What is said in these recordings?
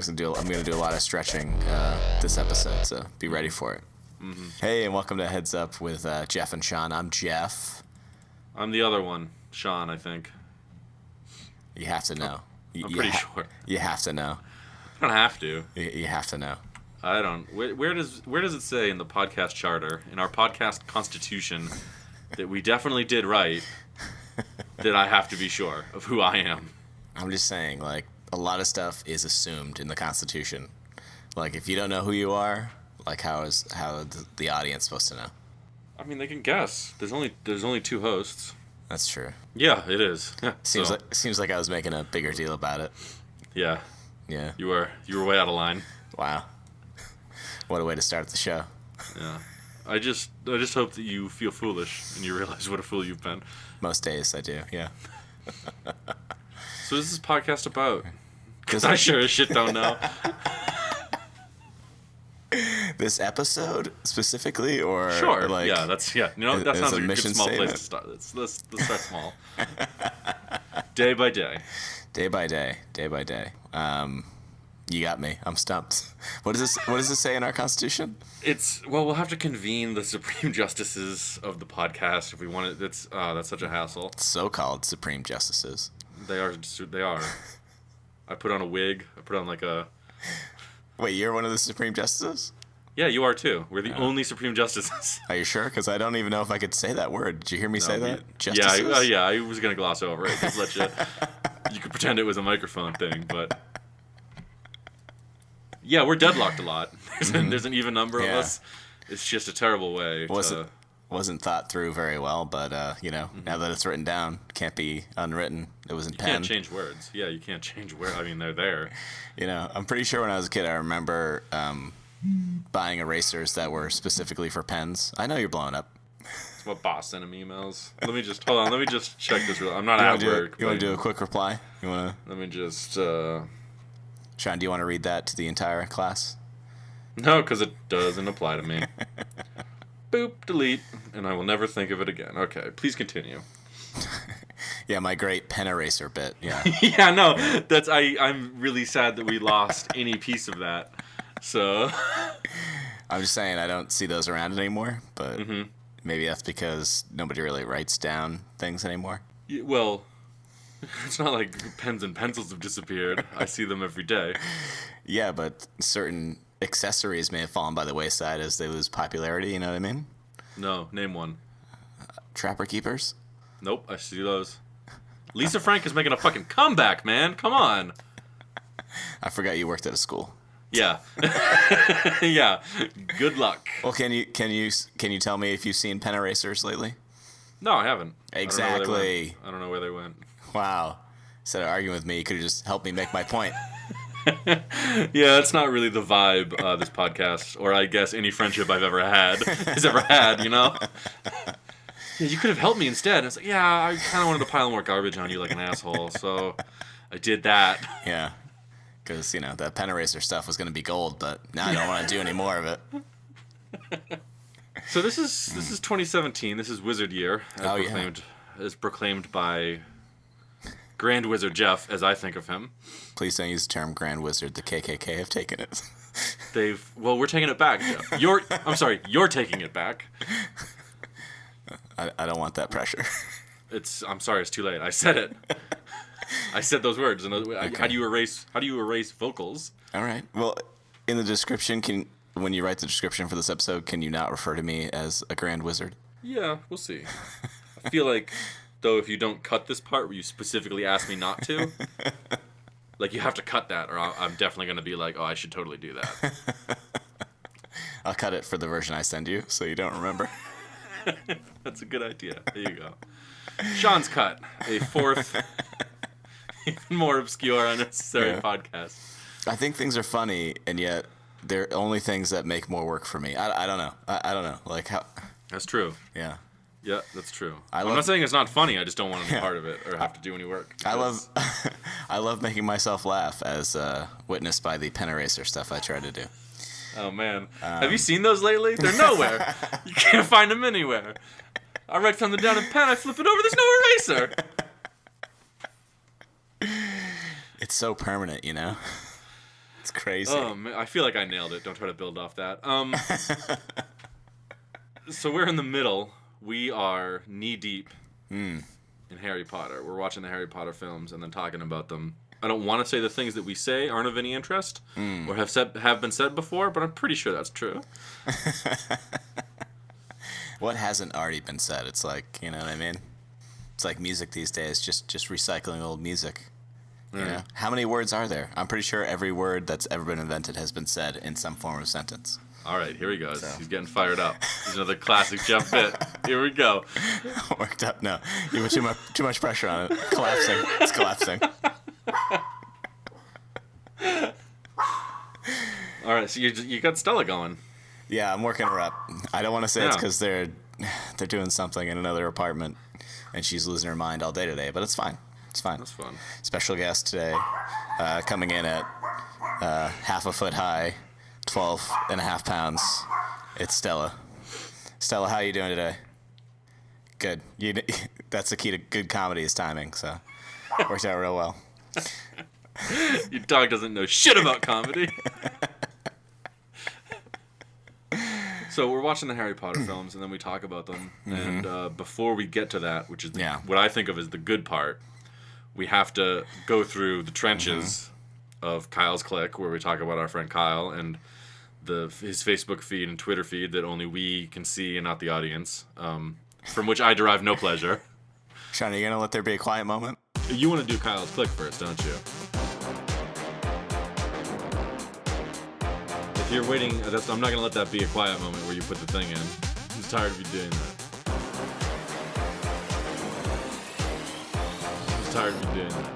I'm gonna do a lot of stretching this episode, so be ready for it. Mm-hmm. Hey, and welcome to Heads Up with Jeff and Sean. I'm Jeff. I'm the other one, Sean, I think. You have to know. I'm pretty sure. You have to know. I don't have to. You have to know. I don't. Where does it say in the podcast charter, in our podcast constitution, that we definitely did right, that I have to be sure of who I am? I'm just saying, like, a lot of stuff is assumed in the Constitution. Like, if you don't know who you are, like, how is the audience supposed to know? I mean, they can guess. There's only two hosts. That's true. Yeah, it is. Yeah, seems like I was making a bigger deal about it. Yeah. Yeah. You were way out of line. Wow. What a way to start the show. Yeah. I just hope that you feel foolish and you realize what a fool you've been. Most days I do. Yeah. So what's this podcast about? Because I sure as shit don't know. This episode specifically, or sure, like, yeah, that sounds like a good small statement. place to start. Let's start small. Day by day. Day by day. Day by day. You got me. I'm stumped. What does this say in our Constitution? We'll have to convene the Supreme Justices of the podcast if we want it. That's such a hassle. So-called Supreme Justices. They are. I put on a wig. I put on like a... Wait, you're one of the Supreme Justices? Yeah, you are too. We're the only Supreme Justices. Are you sure? Because I don't even know if I could say that word. Did you hear me say that? Justices? Yeah, I was going to gloss over it. Just let you... You could pretend it was a microphone thing, but... Yeah, we're deadlocked a lot. There's an even number of us. It's just a terrible way Wasn't thought through very well, but, now that it's written down, it can't be unwritten. It was in pen. You can't change words. Yeah, you can't change words. I mean, they're there. I'm pretty sure when I was a kid, I remember buying erasers that were specifically for pens. I know you're blowing up. It's what boss sent him emails. Let me just check this real. I'm not at work. You want to do a quick reply? Let me just... Sean, do you want to read that to the entire class? No, because it doesn't apply to me. Boop, delete, and I will never think of it again. Okay, please continue. Yeah, my great pen eraser bit. Yeah. Yeah, no, I'm really sad that we lost any piece of that. So I'm just saying I don't see those around anymore, but maybe that's because nobody really writes down things anymore. Yeah, well, it's not like pens and pencils have disappeared. I see them every day. Yeah, but certain accessories may have fallen by the wayside as they lose popularity, you know what I mean? No, name one. Trapper keepers? Nope, I see those. Lisa Frank is making a fucking comeback, man. Come on. I forgot you worked at a school. Yeah. Yeah. Good luck. Well, can you tell me if you've seen pen erasers lately? No, I haven't. Exactly. I don't know where they went. Wow. Instead of arguing with me, you could have just helped me make my point. Yeah, that's not really the vibe this podcast, or I guess any friendship I've ever had has ever had, Yeah, you could have helped me instead. And it's like, yeah, I kind of wanted to pile more garbage on you like an asshole, so I did that. Yeah, because, that pen eraser stuff was going to be gold, but now I don't want to do any more of it. So this is 2017. This is Wizard Year, as proclaimed by Grand Wizard Jeff, as I think of him. Please don't use the term Grand Wizard. The KKK have taken it. We're taking it back, Jeff. You're taking it back. I don't want that pressure. I'm sorry, it's too late. I said it. I said those words. And okay. How do you erase vocals? All right. Well, in the description, when you write the description for this episode, can you not refer to me as a Grand Wizard? Yeah, we'll see. I feel like, though, if you don't cut this part where you specifically asked me not to, like, you have to cut that, or I'm definitely going to be like, oh, I should totally do that. I'll cut it for the version I send you, so you don't remember. That's a good idea. There you go. Sean's Cut, a fourth, even more obscure, unnecessary podcast. I think things are funny, and yet they're only things that make more work for me. I don't know. I don't know. Like how. That's true. Yeah. Yeah, that's true. I'm not saying it's not funny. I just don't want to be part of it or have to do any work. I love making myself laugh, as witnessed by the pen eraser stuff I try to do. Oh, man. Have you seen those lately? They're nowhere. You can't find them anywhere. I write something down in pen, I flip it over, there's no eraser. It's so permanent, It's crazy. Oh, man, I feel like I nailed it. Don't try to build off that. So we're in the middle. We are knee deep in Harry Potter. We're watching the Harry Potter films and then talking about them. I don't want to say the things that we say aren't of any interest or have been said before, but I'm pretty sure that's true. What hasn't already been said? It's like, you know what I mean? It's like music these days, just recycling old music. You know? How many words are there? I'm pretty sure every word that's ever been invented has been said in some form of sentence. All right, here he goes. So. He's getting fired up. Here's another classic Jeff bit. Here we go. Worked up. No, you put too much pressure on it. Collapsing. It's collapsing. All right, so you got Stella going. Yeah, I'm working her up. I don't want to say it's because they're doing something in another apartment, and she's losing her mind all day today. But it's fine. It's fine. That's fun. Special guest today, coming in at half a foot high, 12.5 pounds. It's Stella. Stella, how are you doing today? Good. That's the key to good comedy is timing. So worked out real well. Your dog doesn't know shit about comedy. So we're watching the Harry Potter films, and then we talk about them. And before we get to that, which is what I think of as the good part, we have to go through the trenches of Kyle's Click, where we talk about our friend Kyle and his Facebook feed and Twitter feed that only we can see and not the audience, from which I derive no pleasure. Sean, are you going to let there be a quiet moment? You want to do Kyle's Click first, don't you? If you're waiting, I'm not going to let that be a quiet moment where you put the thing in. I'm tired of you doing that. Tired of you doing that.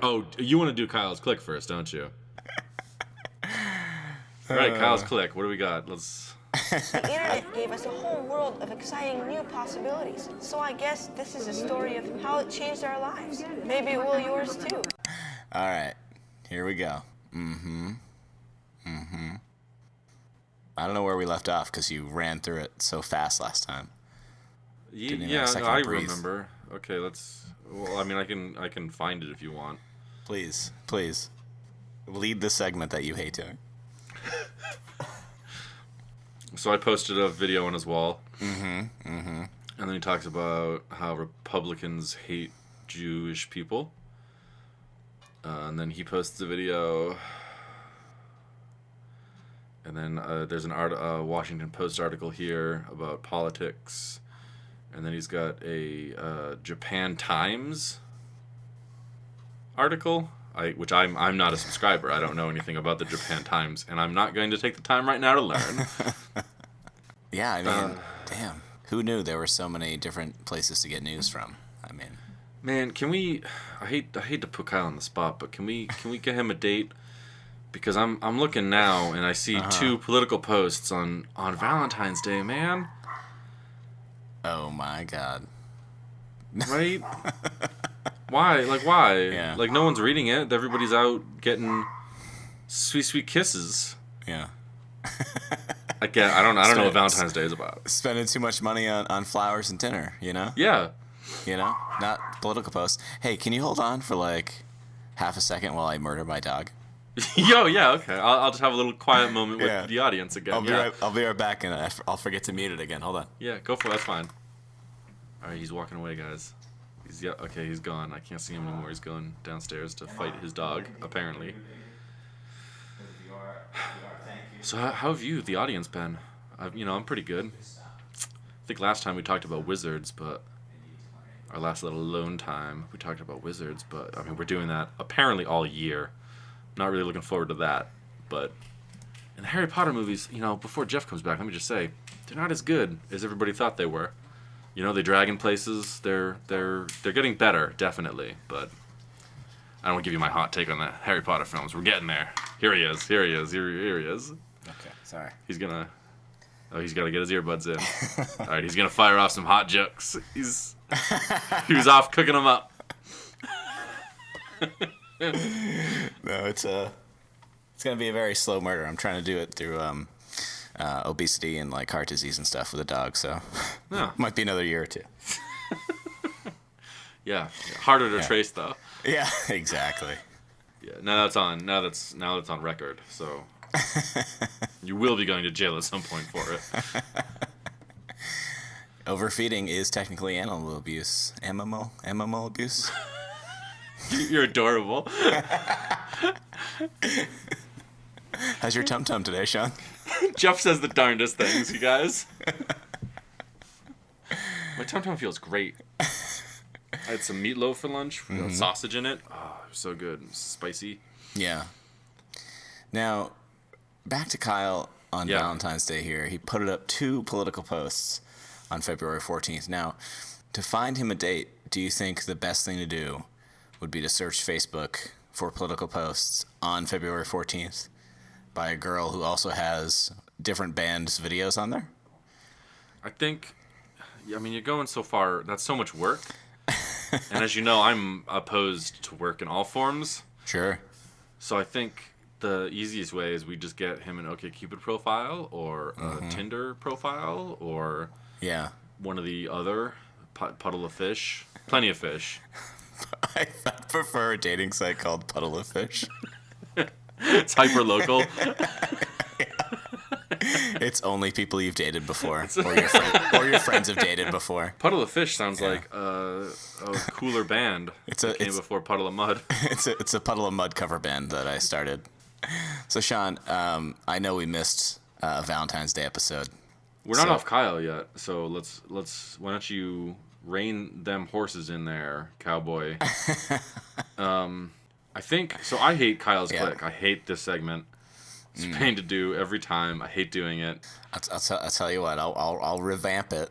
Oh, you want to do Kyle's Click first, don't you? All right, Kyle's Click. What do we got? Let's. The internet gave us a whole world of exciting new possibilities. So I guess this is a story of how it changed our lives. Maybe it will yours too. All right, here we go. I don't know where we left off because you ran through it so fast last time. Yeah, I remember. Okay, let's. Well, I mean, I can find it if you want. Please, lead the segment that you hate doing. So I posted a video on his wall. And then he talks about how Republicans hate Jewish people. And then he posts a video. And then there's an Washington Post article here about politics. And then he's got a Japan Times article, which I'm not a subscriber. I don't know anything about the Japan Times, and I'm not going to take the time right now to learn. Yeah, I mean, damn. Who knew there were so many different places to get news from? I mean, man, can we? I hate to put Kyle on the spot, but can we get him a date? Because I'm looking now and I see 2 political posts on Valentine's Day, man. Oh my God. Right? Why? Like, why? Yeah. Like, no one's reading it. Everybody's out getting sweet, sweet kisses. Yeah. Again, I don't know what Valentine's Day is about. Spending too much money on flowers and dinner, you know? Yeah. You know? Not political posts. Hey, can you hold on for like half a second while I murder my dog? Yo, yeah, okay. I'll just have a little quiet moment with the audience again. I'll be right back, and I'll forget to mute it again. Hold on. Yeah, go for it. That's fine. All right, he's walking away, guys. He's gone. I can't see him anymore. He's going downstairs to fight his dog, apparently. So how have you, the audience, been? I'm pretty good. I think last time we talked about wizards, but our last little alone time, we talked about wizards, but I mean, we're doing that apparently all year. Not really looking forward to that, but in the Harry Potter movies, before Jeff comes back, let me just say, they're not as good as everybody thought they were. They drag in places. They're getting better, definitely, but I don't want to give you my hot take on the Harry Potter films. We're getting there. Here he is. Here he is. Okay, sorry. He's got to get his earbuds in. All right, he's gonna fire off some hot jokes. He was off cooking them up. No, it's gonna be a very slow murder. I'm trying to do it through obesity and like heart disease and stuff with a dog, so might be another year or two. Yeah, harder to trace though. Yeah, exactly. Yeah, now that's on record. So you will be going to jail at some point for it. Overfeeding is technically animal abuse. Animal abuse. You're adorable. How's your tum-tum today, Sean? Jeff says the darndest things, you guys. My tum-tum feels great. I had some meatloaf for lunch with sausage in it. Oh, it was so good. It was spicy. Yeah. Now, back to Kyle on Valentine's Day here. He put up 2 political posts on February 14th. Now, to find him a date, do you think the best thing to do would be to search Facebook for political posts on February 14th by a girl who also has different bands' videos on there? I think, I mean, you're going so far. That's so much work. And as you know, I'm opposed to work in all forms. Sure. So I think the easiest way is we just get him an OkCupid profile or a Tinder profile or one of the other, Puddle of Fish. Plenty of fish. I prefer a dating site called Puddle of Fish. It's hyper local. It's only people you've dated before, or your friends have dated before. Puddle of Fish sounds like a cooler band. It's before Puddle of Mud. It's a Puddle of Mud cover band that I started. So Sean, I know we missed a Valentine's Day episode. We're not off Kyle yet, so let's. Why don't you rein them horses in there, cowboy? I think so. I hate Kyle's Click. I hate this segment. It's a pain to do every time. I hate doing it. I'll tell you what. I'll revamp it,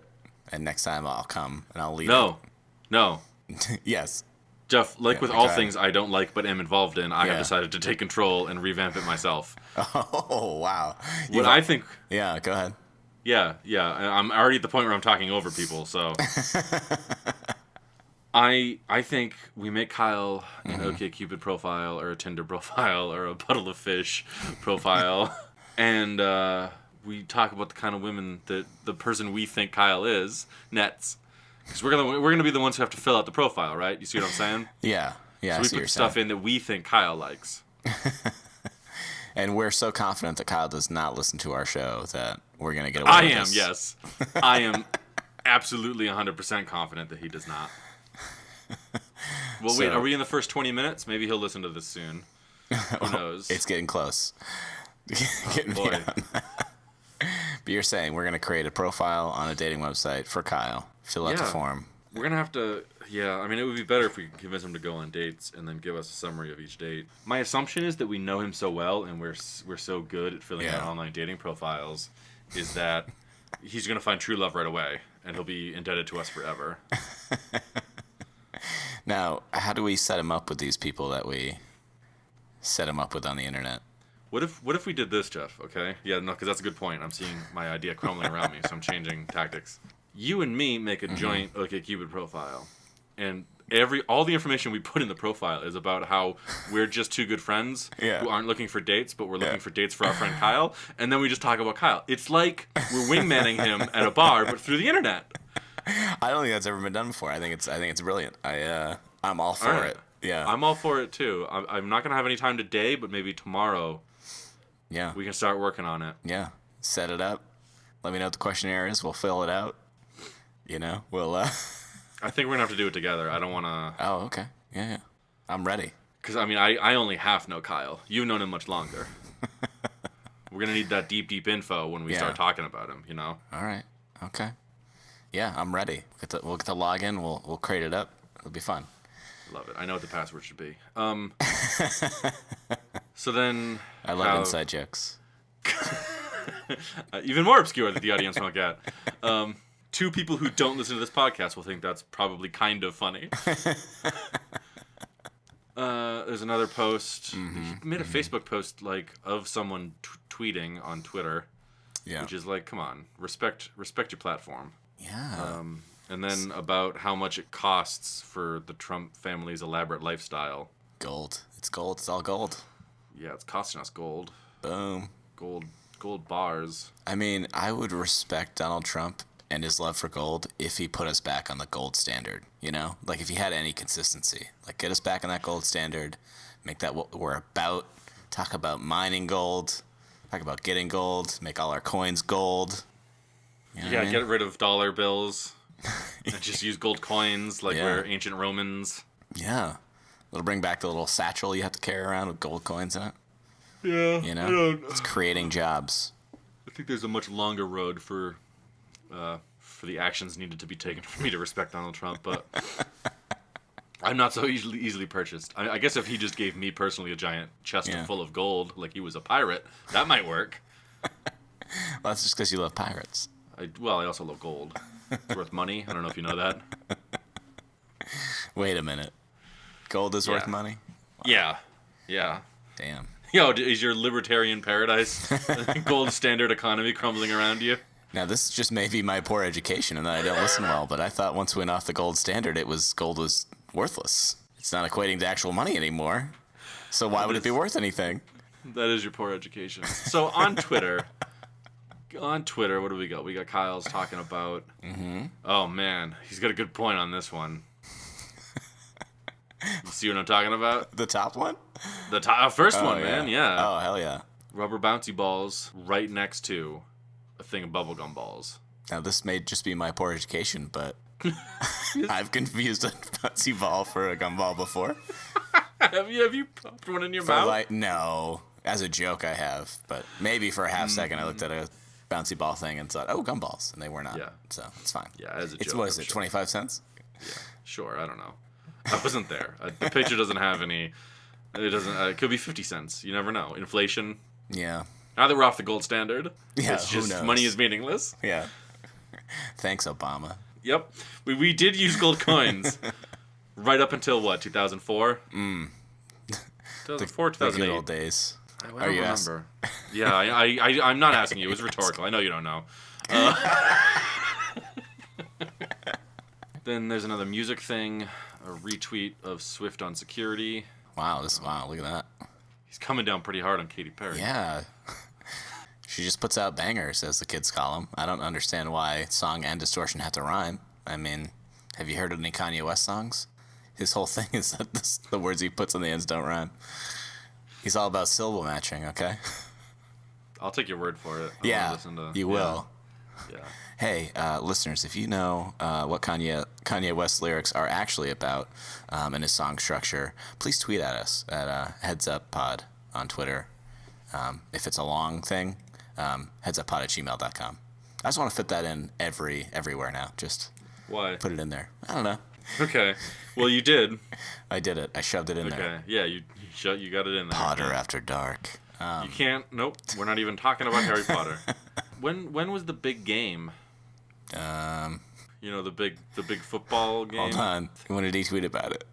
and next time I'll come and I'll lead No. Yes. Jeff, with all things I don't like but am involved in, I have decided to take control and revamp it myself. Oh wow. I think. Yeah. Go ahead. Yeah. I'm already at the point where I'm talking over people, so. I think we make Kyle an OkCupid profile or a Tinder profile or a Puddle of Fish profile, and we talk about the kind of women that the person we think Kyle is nets, because we're gonna be the ones who have to fill out the profile, right? You see what I'm saying? Yeah. So we put stuff in that we think Kyle likes. And we're so confident that Kyle does not listen to our show that we're gonna get away with this. Yes. I am absolutely 100% confident that he does not. Well, wait, are we in the first 20 minutes? Maybe he'll listen to this soon. Who knows? It's getting close. Oh, boy. But you're saying we're going to create a profile on a dating website for Kyle. Fill out the form. We're going to have to, I mean, it would be better if we could convince him to go on dates and then give us a summary of each date. My assumption is that we know him so well and we're so good at filling out online dating profiles is that he's going to find true love right away and he'll be indebted to us forever. Now, how do we set him up with these people that we set him up with on the internet? What if we did this, Jeff? Okay, yeah, no, because that's a good point. I'm seeing my idea crumbling around me, so I'm changing tactics. You and me make a joint OkCupid profile, and all the information we put in the profile is about how we're just two good friends who aren't looking for dates, but we're looking for dates for our friend Kyle, and then we just talk about Kyle. It's like we're wingmanning him at a bar, but through the internet. I don't think that's ever been done before. I think it's brilliant. I'm all for it. Yeah. I'm all for it too. I'm not gonna have any time today, but maybe tomorrow. Yeah. We can start working on it. Yeah. Set it up. Let me know what the questionnaire is. We'll fill it out. We'll. I think we're gonna have to do it together. I don't wanna. Oh, okay. Yeah. I'm ready. Because I mean, I only half know Kyle. You've known him much longer. We're gonna need that deep info when we start talking about him. All right. Okay. Yeah, I'm ready. We'll get the login. We'll create it up. It'll be fun. Love it. I know what the password should be. So then... I love inside jokes. Even more obscure that the audience won't get. 2 people who don't listen to this podcast will think that's probably kind of funny. There's another post. He made a Facebook post of someone tweeting on Twitter. Yeah. Which is come on, respect your platform. Yeah. And then about how much it costs for the Trump family's elaborate lifestyle. Gold. It's gold. It's all gold. Yeah, it's costing us gold. Boom. Gold bars. I mean, I would respect Donald Trump and his love for gold if he put us back on the gold standard, you know? Like, if he had any consistency. Like, get us back on that gold standard, make that what we're about, talk about mining gold, talk about getting gold, make all our coins gold. You know what I mean? Get rid of dollar bills and just use gold coins like we're ancient Romans. Yeah. It'll bring back the little satchel you have to carry around with gold coins in it. Yeah. You know? It's creating jobs. I think there's a much longer road for the actions needed to be taken for me to respect Donald Trump, but I'm not so easily purchased. I guess if he just gave me personally a giant chest full of gold, like he was a pirate, that might work. Well, that's just because you love pirates. I also love gold. It's worth money. I don't know if you know that. Wait a minute. Gold is worth money? Wow. Yeah. Damn. Yo, is your libertarian paradise gold standard economy crumbling around you? Now, this just may be my poor education and that I don't listen well, but I thought once we went off the gold standard, gold was worthless. It's not equating to actual money anymore. So why would it be worth anything? That is your poor education. So on Twitter, what do we got? We got Kyle's talking about... Mm-hmm. Oh, man. He's got a good point on this one. You see what I'm talking about? The top one? The first one, man, yeah. Oh, hell yeah. Rubber bouncy balls right next to a thing of bubblegum balls. Now, this may just be my poor education, but I've confused a bouncy ball for a gumball before. Have you popped one in your mouth? No. As a joke, I have. But maybe for a half second, I looked at a bouncy ball thing and thought, oh, gumballs. And they were not. Yeah. So it's fine. Yeah, as a joke. What is it, 25 cents? Yeah, sure. I don't know. I wasn't there. The picture doesn't have any... It doesn't... it could be 50 cents. You never know. Inflation. Yeah. Now that we're off the gold standard, yeah, it's just money is meaningless. Yeah. Thanks, Obama. Yep. We did use gold coins right up until, what, 2004? 2004, 2008. The good old days. I don't remember. Yeah, I'm not asking you. It was rhetorical. I know you don't know. Then there's another music thing, a retweet of Swift on security. Wow, look at that. He's coming down pretty hard on Katy Perry. Yeah. She just puts out bangers, as the kids call them. I don't understand why song and distortion have to rhyme. I mean, have you heard of any Kanye West songs? His whole thing is that the words he puts on the ends don't rhyme. He's all about syllable matching, okay? I'll take your word for it. You will. Yeah. Hey, listeners, if you know what Kanye West lyrics are actually about in his song structure, please tweet at us at headsuppod on Twitter. If it's a long thing, headsuppod@gmail.com. I just want to fit that in everywhere now. Just why? Put it in there. I don't know. Okay. Well, you did. I did it. I shoved it in there. Okay. Yeah, you got it in there. Potter After Dark. You can't. Nope. We're not even talking about Harry Potter. When was the big game? You know, the big football game. Hold on. When did he tweet about it?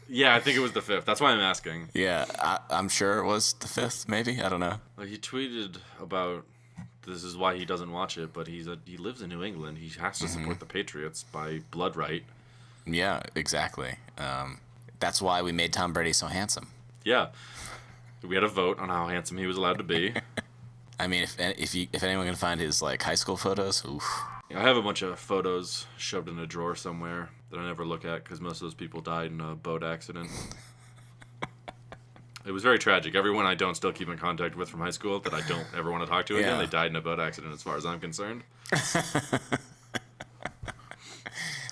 Yeah, I think it was the 5th. That's why I'm asking. Yeah, I'm sure it was the 5th. Maybe, I don't know. Like, he tweeted about this is why he doesn't watch it, but he lives in New England. He has to support the Patriots by blood right. Yeah, exactly. That's why we made Tom Brady so handsome. Yeah, we had a vote on how handsome he was allowed to be. I mean, if anyone can find his like high school photos, oof. I have a bunch of photos shoved in a drawer somewhere that I never look at because most of those people died in a boat accident. It was very tragic. Everyone I don't still keep in contact with from high school that I don't ever want to talk to again, they died in a boat accident as far as I'm concerned.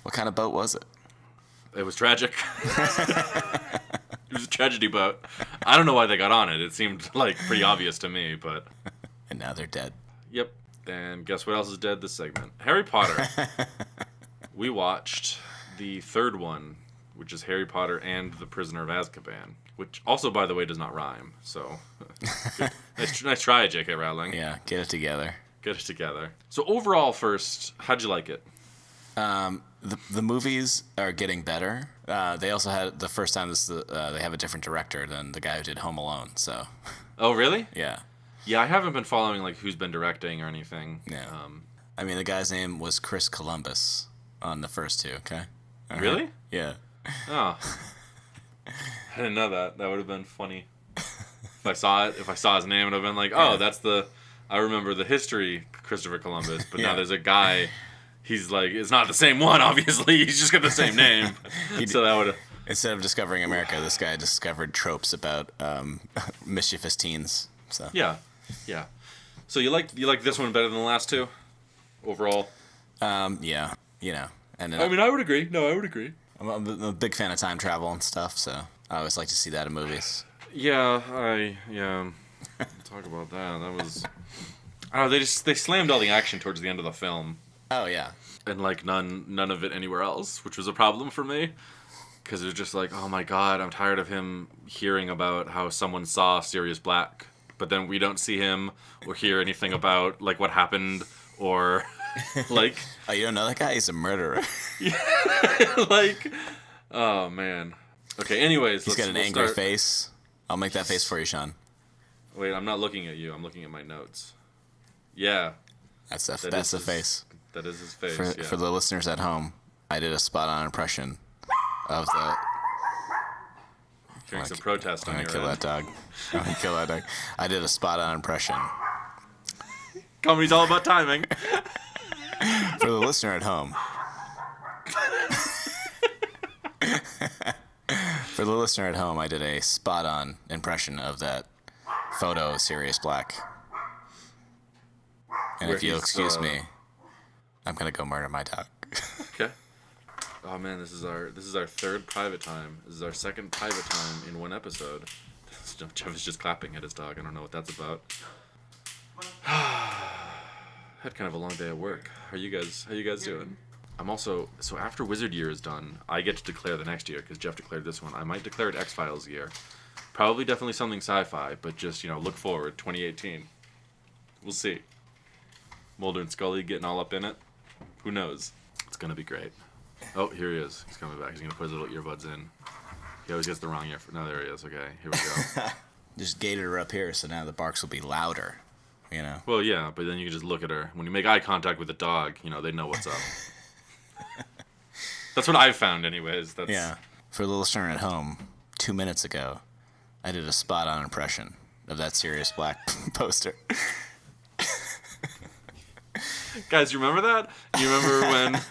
What kind of boat was it? It was tragic. It was a tragedy boat. I don't know why they got on it. It seemed like pretty obvious to me, but... And now they're dead. Yep. And guess what else is dead this segment? Harry Potter. We watched the third one, which is Harry Potter and the Prisoner of Azkaban, which also, by the way, does not rhyme. So, nice try, J.K. Rowling. Yeah, get it together. Get it together. So overall, first, how'd you like it? The movies are getting better. They also had the first time they have a different director than the guy who did Home Alone. So. Oh really? Yeah. Yeah, I haven't been following like who's been directing or anything. Yeah. I mean, the guy's name was Chris Columbus on the first two. Okay. All really? Right? Yeah. Oh. I didn't know that. That would have been funny. If I saw his name, it would have been like, oh, that's the I remember the history Christopher Columbus, but Yeah. now there's a guy. He's like, it's not the same one, obviously. He's just got the same name. So that would. Instead of discovering America, this guy discovered tropes about mischievous teens. So Yeah. So you like this one better than the last two, overall? yeah, and then I would agree. No, I would agree. I'm a big fan of time travel and stuff, so I always like to see that in movies. Yeah. Talk about that. That was. Oh, they slammed all the action towards the end of the film, Oh yeah, and like none of it anywhere else, which was a problem for me. Because it was just like, oh my god, I'm tired of him hearing about how someone saw Sirius Black, but then we don't see him or hear anything about like what happened or like. Oh, you don't know that guy? He's a murderer. Like, oh man. Okay. Anyways, He's got an angry face. I'll make that face for you, Sean. Wait, I'm not looking at you. I'm looking at my notes. Yeah, That's the is his- face. that is his face. For, yeah. for the listeners at home, I did a spot-on impression of the. Hearing some protest I'm on gonna your kill end. that dog. I'm gonna kill that dog. I did a spot-on impression. Comedy's all about timing. For the listener at home. For the listener at home, I did a spot-on impression of that photo of Sirius Black. And Where if you'll he's, excuse me, I'm gonna go murder my dog. Okay. Oh man, this is our third private time. This is our second private time in one episode. Jeff is just clapping at his dog. I don't know what that's about. Had kind of a long day at work. How you guys doing? I'm also so after Wizard Year is done, I get to declare the next year because Jeff declared this one. I might declare it X-Files year. Probably definitely something sci-fi, but just look forward 2018. We'll see. Mulder and Scully getting all up in it. Who knows? It's gonna be great. Oh, here he is. He's coming back. He's gonna put his little earbuds in. He always gets the wrong ear. No, there he is. Okay, here we go. Just gated her up here, so now the barks will be louder. Well, yeah, but then you can just look at her. When you make eye contact with the dog, they know what's up. That's what I've found, anyways. That's Yeah. For the listener at home, 2 minutes ago, I did a spot-on impression of that Sirius Black poster. Guys, you remember that? You remember when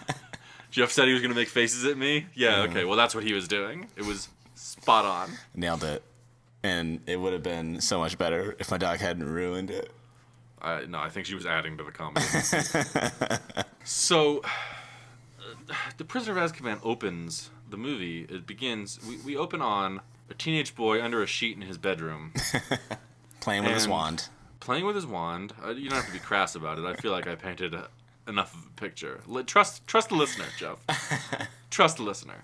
Jeff said he was gonna make faces at me? Yeah. Okay. Well, that's what he was doing. It was spot on. Nailed it. And it would have been so much better if my dog hadn't ruined it. No, I think she was adding to the comedy. So, The Prisoner of Azkaban opens the movie. It begins. We open on a teenage boy under a sheet in his bedroom, Playing with his And- wand. playing with his wand. You don't have to be crass about it. I feel like I painted enough of a picture. Trust the listener, Jeff. Trust the listener.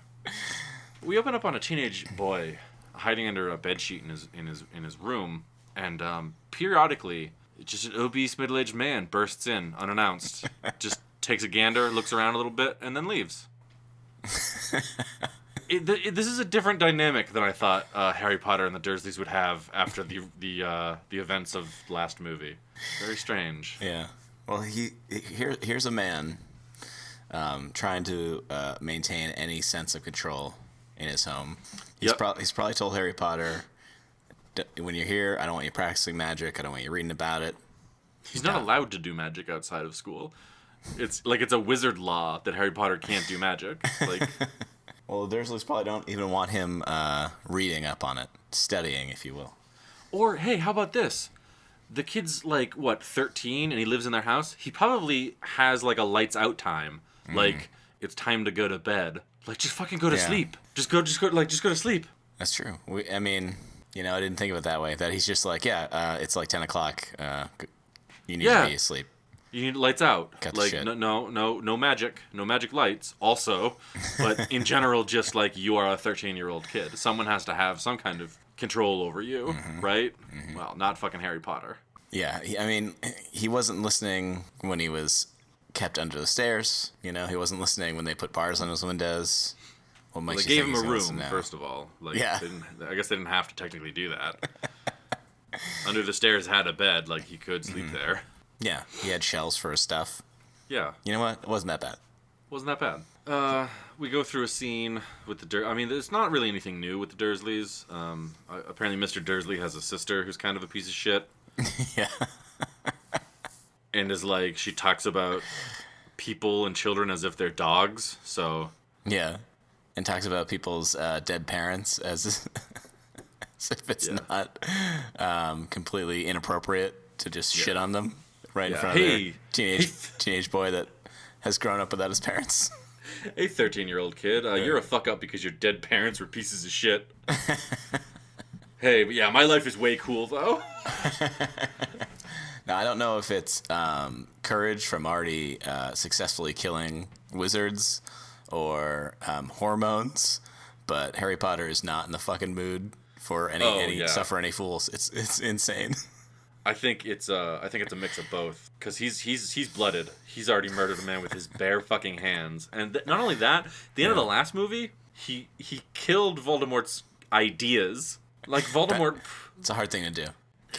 We open up on a teenage boy hiding under a bedsheet in his room, and periodically, just an obese middle-aged man bursts in unannounced, just takes a gander, looks around a little bit, and then leaves. This is a different dynamic than I thought Harry Potter and the Dursleys would have after the events of the last movie. Very strange. Yeah. Well, here's a man trying to maintain any sense of control in his home. He's probably told Harry Potter, when you're here, I don't want you practicing magic. I don't want you reading about it. He's not allowed to do magic outside of school. It's like it's a wizard law that Harry Potter can't do magic. Like, Well, the Dursleys probably don't even want him reading up on it, studying, if you will. or hey, how about this? The kid's like 13, and he lives in their house. He probably has like a lights out time. Like it's time to go to bed. Like just fucking go to Yeah. sleep. Just go to sleep. That's true. I mean, I didn't think of it that way. That he's just like, it's like 10 o'clock. You need to be asleep. You need lights out. Cut the Like shit. no magic lights. Also, but in general, just like you are a 13-year-old kid, someone has to have some kind of control over you, right? Well, not fucking Harry Potter. Yeah, he wasn't listening when he was kept under the stairs. He wasn't listening when they put bars on his windows. What makes They you gave think him a he's gonna listen room, now? first of all. Like, Yeah. I guess they didn't have to technically do that. Under the stairs had a bed, like he could sleep there. Yeah, he had shells for his stuff. Yeah, You know what? It wasn't that bad. wasn't that bad. We go through a scene with the I mean, there's not really anything new with the Dursleys. Apparently Mr. Dursley has a sister who's kind of a piece of shit. Yeah. and is like, she talks about people and children as if they're dogs. So Yeah, and talks about people's dead parents as if it's not completely inappropriate to just shit on them right in front of their teenage boy that has grown up without his parents. Hey, 13-year-old kid, you're a fuck up because your dead parents were pieces of shit. Hey, but yeah, my life is way cool, though. Now, I don't know if it's courage from already successfully killing wizards or hormones, but Harry Potter is not in the fucking mood for any suffer any fools. It's insane. I think it's a mix of both, because he's blooded. He's already murdered a man with his bare fucking hands, and not only that, the end of the last movie, he killed Voldemort's ideas. Like Voldemort, it's a hard thing to do.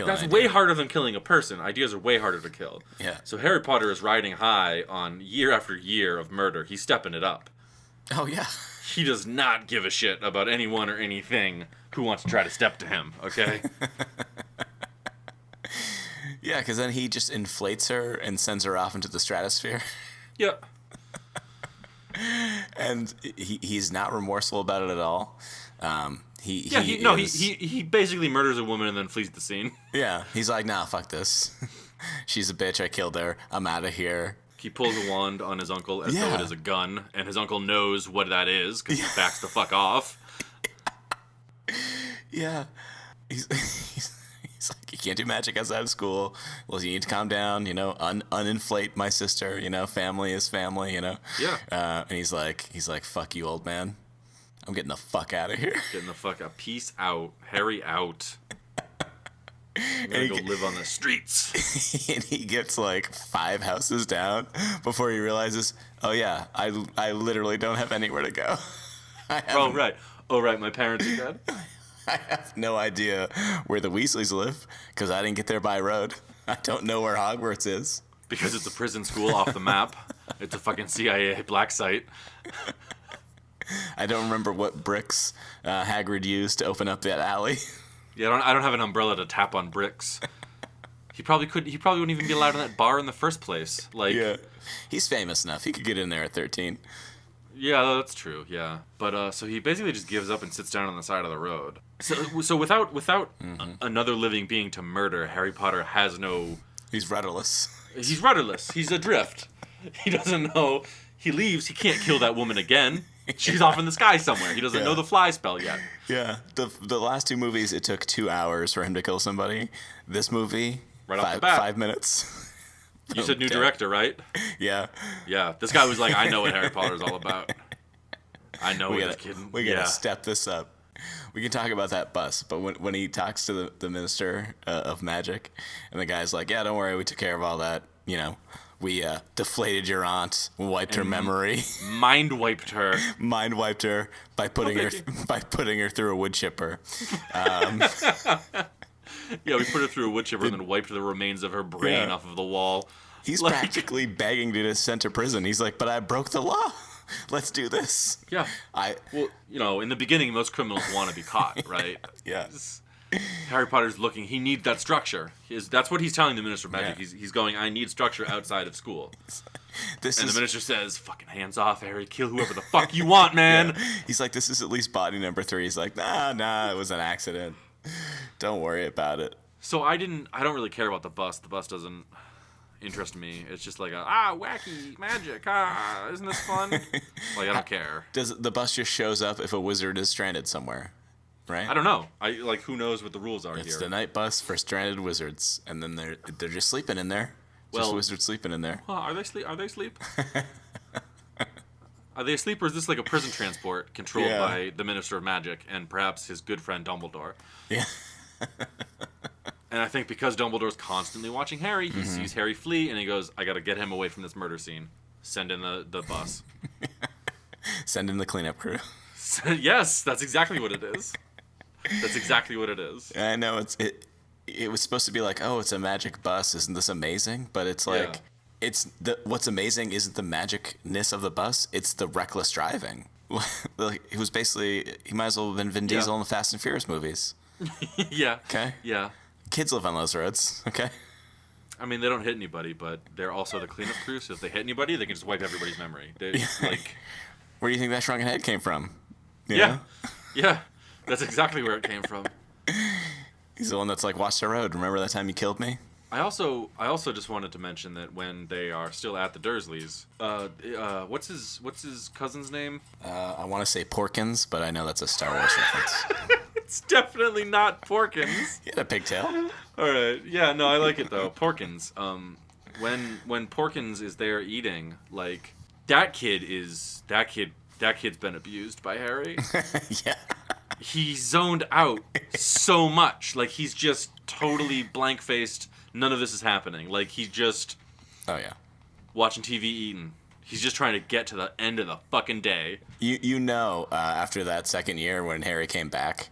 That's way harder than killing a person. Ideas are way harder to kill. Yeah. So Harry Potter is riding high on year after year of murder. He's stepping it up. Oh yeah. He does not give a shit about anyone or anything who wants to try to step to him. Okay. Yeah, because then he just inflates her and sends her off into the stratosphere. Yeah. And he's not remorseful about it at all. He basically murders a woman and then flees the scene. Yeah, he's like, nah, fuck this. She's a bitch. I killed her. I'm out of here. He pulls a wand on his uncle as though it is a gun, and his uncle knows what that is because he backs the fuck off. Yeah, he's like, you can't do magic outside of school. Well, you need to calm down. Uninflate my sister. Family is family. Yeah. And he's like, fuck you, old man. I'm getting the fuck out of here. Getting the fuck out. Peace out. Harry out. I'm gonna go live on the streets. And he gets like 5 houses down before he realizes, oh yeah, I literally don't have anywhere to go. Oh right, my parents are dead. I have no idea where the Weasleys live because I didn't get there by road. I don't know where Hogwarts is. Because it's a prison school off the map. It's a fucking CIA black site. I don't remember what bricks Hagrid used to open up that alley. Yeah, I don't have an umbrella to tap on bricks. He probably wouldn't even be allowed in that bar in the first place. Like, yeah, he's famous enough. He could get in there at 13. Yeah, that's true. Yeah, but so he basically just gives up and sits down on the side of the road. So without another living being to murder, Harry Potter has no. He's rudderless. He's rudderless. He's adrift. He doesn't know. He leaves. He can't kill that woman again. She's off in the sky somewhere. He doesn't know the fly spell yet. Yeah. The last 2 movies, it took 2 hours for him to kill somebody. This movie, right off the bat, 5 minutes. You said new director, right? Yeah. Yeah. This guy was like, I know what Harry Potter's all about. I know this kid. We gotta step this up. We can talk about that bus, but when he talks to the minister of magic, and the guy's like, yeah, don't worry, we took care of all that. We deflated your aunt, wiped her memory, mind wiped her by putting her through a wood chipper. Yeah, we put her through a wood chipper and then wiped the remains of her brain off of the wall. He's practically begging to be sent to prison. He's like, but I broke the law. Let's do this. Yeah. Well, in the beginning, most criminals want to be caught, right? Yeah. Harry Potter's looking. He needs that structure. That's what he's telling the Minister of Magic. Yeah. He's going, I need structure outside of school. The Minister says, fucking hands off, Harry. Kill whoever the fuck you want, man. Yeah. He's like, this is at least body number 3. He's like, nah, it was an accident. Don't worry about it. So I don't really care about the bus. The bus doesn't interest me. It's just like wacky magic. Isn't this fun? Like, I don't care. Does the bus just shows up if a wizard is stranded somewhere? Right? I don't know. Who knows what the rules are here? It's the night bus for stranded wizards, and then they're just sleeping in there. Just wizards sleeping in there. Are they asleep? Are they asleep? Are they asleep, or is this like a prison transport controlled by the Minister of Magic and perhaps his good friend Dumbledore? Yeah. And I think because Dumbledore's constantly watching Harry, he sees Harry flee, and he goes, I gotta get him away from this murder scene. Send in the bus. Send in the cleanup crew. Yes, that's exactly what it is. That's exactly what it is. I know, it was supposed to be like, oh, it's a magic bus. Isn't this amazing? But it's like... Yeah. What's amazing isn't the magicness of the bus, it's the reckless driving. It was basically, he might as well have been Vin Diesel in the Fast and Furious movies. Yeah. Okay? Yeah. Kids live on those roads, okay? I mean, they don't hit anybody, but they're also the cleanup crew, so if they hit anybody, they can just wipe everybody's memory. They, like, Where do you think that shrunken head came from? You yeah, know? yeah, that's exactly where it came from. He's the one that's like, watch the road. Remember that time you killed me? I also just wanted to mention that when they are still at the Dursleys, what's his cousin's name? I want to say Porkins, but I know that's a Star Wars reference. It's definitely not Porkins. He had a pigtail. All right, yeah, no, I like it though. Porkins. When Porkins is there eating, like that kid's been abused by Harry. Yeah. He zoned out so much. Like, he's just totally blank-faced. None of this is happening. Like, he's just Oh, yeah. watching TV eating. He's just trying to get to the end of the fucking day. You know, after that second year when Harry came back,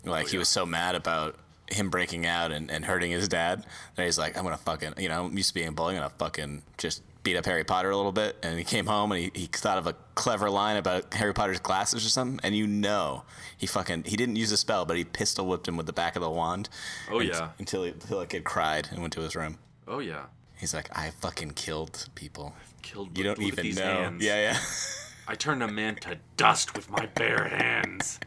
like, he was so mad about him breaking out and hurting his dad that he's like, I'm going to fucking, I'm used to being a bully. I'm going to fucking just beat up Harry Potter a little bit. And he came home and he thought of a clever line about Harry Potter's glasses or something. And he didn't use a spell, but he pistol whipped him with the back of the wand. Oh, yeah. Until the kid cried and went to his room. Oh, yeah. He's like, I fucking killed people. Killed You don't with even these know. hands. Yeah. I turned a man to dust with my bare hands.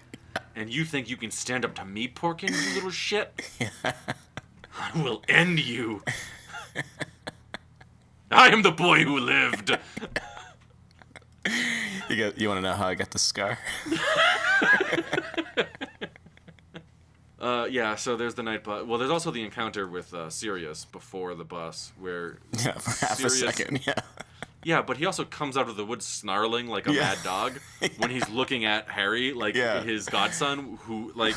And you think you can stand up to me, Porkins, you little shit? I will end you. I am the boy who lived. You want to know how I got the scar? Yeah, so there's the night bus. Well, there's also the encounter with Sirius before the bus, where Yeah, for half a second, yeah. Yeah, but he also comes out of the woods snarling like a mad dog when he's looking at Harry, like his godson, who, like,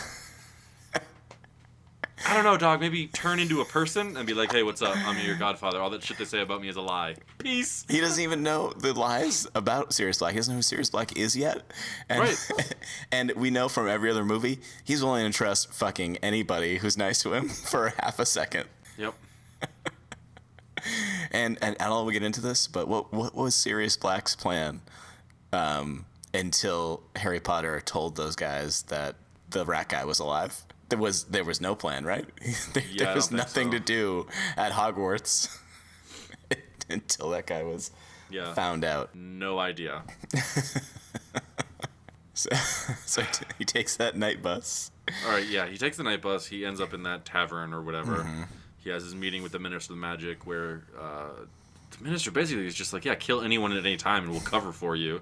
I don't know, dog, maybe turn into a person and be like, hey, what's up? I'm your godfather. All that shit they say about me is a lie. Peace. He doesn't even know the lies about Sirius Black. He doesn't know who Sirius Black is yet. And, Right. And we know from every other movie, he's willing to trust fucking anybody who's nice to him for half a second. Yep. And I don't know if we get into this, but what was Sirius Black's plan until Harry Potter told those guys that the rat guy was alive? There was no plan, right? There was nothing to do at Hogwarts until that guy was found out. No idea. So he takes that night bus. All right, yeah, he takes the night bus. He ends up in that tavern or whatever. Mm-hmm. He has his meeting with the Minister of Magic where the Minister basically is just like, yeah, kill anyone at any time and we'll cover for you.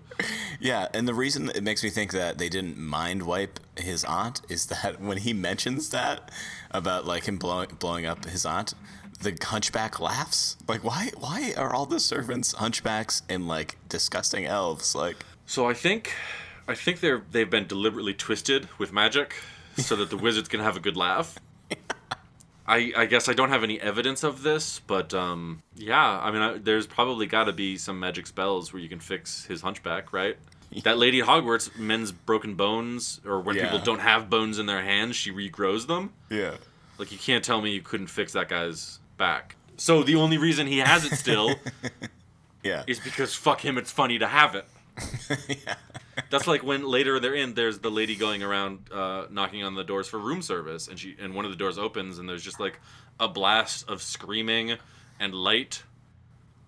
Yeah, and the reason it makes me think that they didn't mind wipe his aunt is that when he mentions that about like him blowing up his aunt, the hunchback laughs. Like, why are all the servants hunchbacks and like disgusting elves? Like, so I think they've been deliberately twisted with magic so that the wizards can have a good laugh. I guess I don't have any evidence of this, but yeah, I mean, there's probably got to be some magic spells where you can fix his hunchback, right? That lady at Hogwarts mends broken bones, or when people don't have bones in their hands, she regrows them. Yeah. Like, you can't tell me you couldn't fix that guy's back. So the only reason he has it still is because, fuck him, it's funny to have it. Yeah. That's like when later there's the lady going around knocking on the doors for room service, and one of the doors opens and there's just like a blast of screaming and light.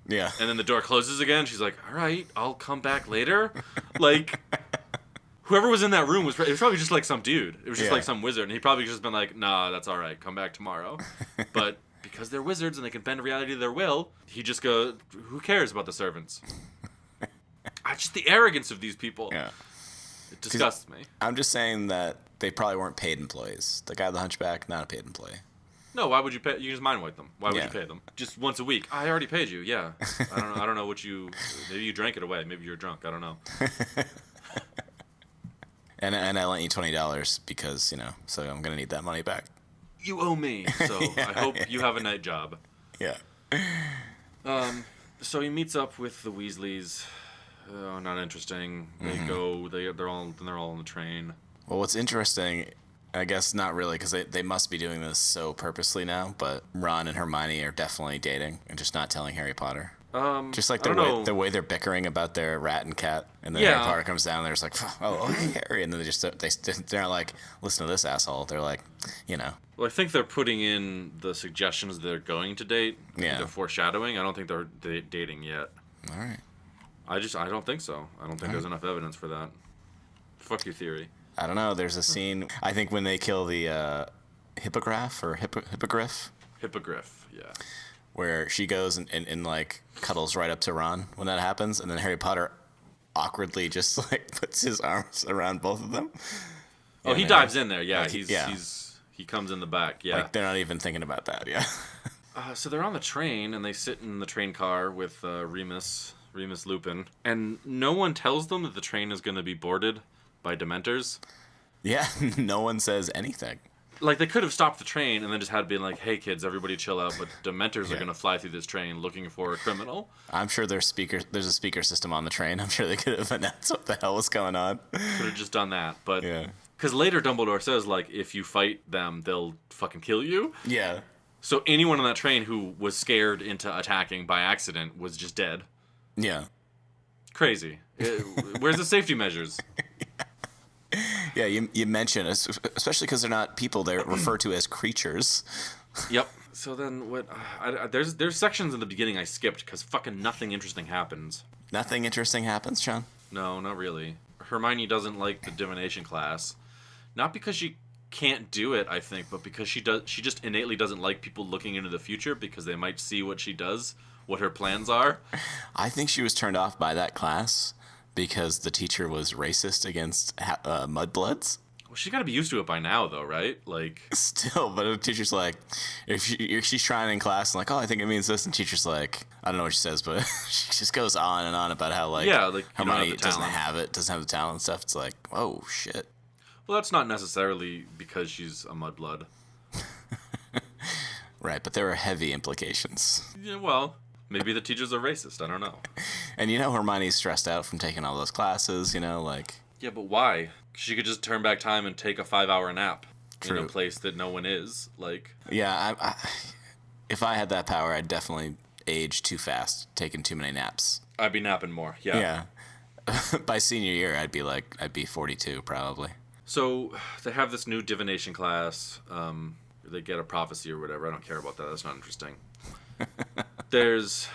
Yeah. And then the door closes again. She's like, all right, I'll come back later. Like, whoever was in that room it was probably just like some dude. It was just like some wizard. And he probably just been like, nah, that's all right. Come back tomorrow. But because they're wizards and they can bend reality to their will, he just goes, who cares about the servants? Just the arrogance of these people. Yeah. It disgusts me. I'm just saying that they probably weren't paid employees. The guy with the hunchback, not a paid employee. No, why would you pay? You can just mind wipe them. Why would you pay them? Just once a week. I already paid you. Yeah. I don't know what you. Maybe you drank it away. Maybe you're drunk. I don't know. And I lent you $20 because so I'm gonna need that money back. You owe me. So I hope you have a night job. Yeah. So he meets up with the Weasleys. Oh, not interesting. They go. They're all on the train. Well, what's interesting, I guess not really, because they must be doing this so purposely now. But Ron and Hermione are definitely dating and just not telling Harry Potter. Just like I don't know. the way they're bickering about their rat and cat, and then Yeah. Harry Potter comes down, and they're just like, oh, hey, Harry, and then they're not like, listen to this asshole. They're like, you know, Well, I think they're putting in the suggestions they're going to date. Yeah. They're foreshadowing. I don't think they're dating yet. all right. I don't think so. I don't think there's enough evidence for that. Fuck your theory. I don't know. There's a scene, I think, when they kill the hippogriff or hippogriff, Hippogriff, yeah. where she goes and like cuddles right up to Ron when that happens, and then Harry Potter awkwardly just like puts his arms around both of them. Oh, And he then, dives in there. Yeah, like, he comes in the back. Yeah. like they're not even thinking about that. Yeah. So they're on the train and they sit in the train car with Remus Lupin, and no one tells them that the train is going to be boarded by Dementors. Yeah. No one says anything. Like, they could have stopped the train and then just had been like, hey kids, everybody chill out, but Dementors are going to fly through this train looking for a criminal. I'm sure there's a speaker system on the train. I'm sure they could have announced what the hell was going on. Could have just done that, but Yeah. because later Dumbledore says, like, if you fight them, they'll fucking kill you. Yeah. So anyone on that train who was scared into attacking by accident was just dead. Yeah. Crazy. Where's the safety measures? Yeah, you mentioned, especially because they're not people, they're referred to as creatures. Yep. So then what? There's sections in the beginning I skipped because fucking nothing interesting happens. Nothing interesting happens, Sean? No, not really. Hermione doesn't like the divination class, not because she can't do it, I think, but because she just innately doesn't like people looking into the future because they might see what she does, what her plans are. I think she was turned off by that class because the teacher was racist against mudbloods. Well, she's got to be used to it by now, though, right? Like, Still, but the teacher's like, if she's trying in class, and like, oh, I think it means this, and teacher's like, I don't know what she says, but she just goes on and on about how, like, yeah, like, you don't have Hermione the doesn't talent. have the talent and stuff. It's like, oh, shit. Well, that's not necessarily because she's a mudblood. Right, but there are heavy implications. Yeah, well, maybe the teachers are racist. I don't know. And Hermione's stressed out from taking all those classes, like... Yeah, but why? She could just turn back time and take a 5-hour nap in True. a place that no one is. Like, Yeah, if I had that power, I'd definitely age too fast, taking too many naps. I'd be napping more. Yeah. Yeah. By senior year, I'd be 42, probably. So they have this new divination class. They get a prophecy or whatever. I don't care about that. That's not interesting. There's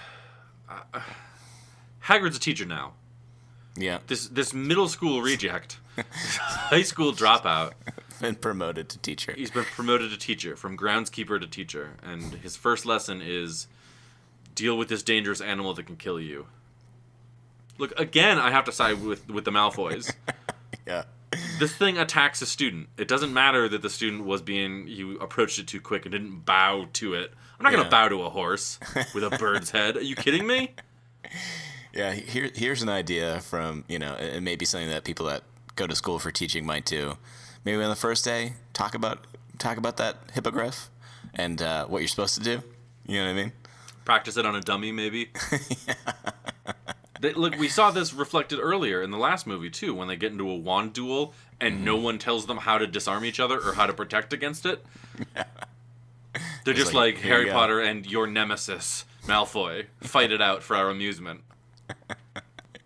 Hagrid's a teacher now. Yeah. This middle school reject, high school dropout. Been promoted to teacher. He's been promoted to teacher, from groundskeeper to teacher, and his first lesson is deal with this dangerous animal that can kill you. Look, again, I have to side with the Malfoys. Yeah. This thing attacks a student. It doesn't matter that the student you approached it too quick and didn't bow to it. I'm not going to bow to a horse with a bird's head. Are you kidding me? Yeah, here's an idea from, it may be something that people that go to school for teaching might do. Maybe on the first day, talk about that hippogriff and what you're supposed to do. You know what I mean? Practice it on a dummy, maybe. Look, we saw this reflected earlier in the last movie, too, when they get into a wand duel and no one tells them how to disarm each other or how to protect against it. Yeah. They're just like Harry Potter and your nemesis, Malfoy. Fight it out for our amusement.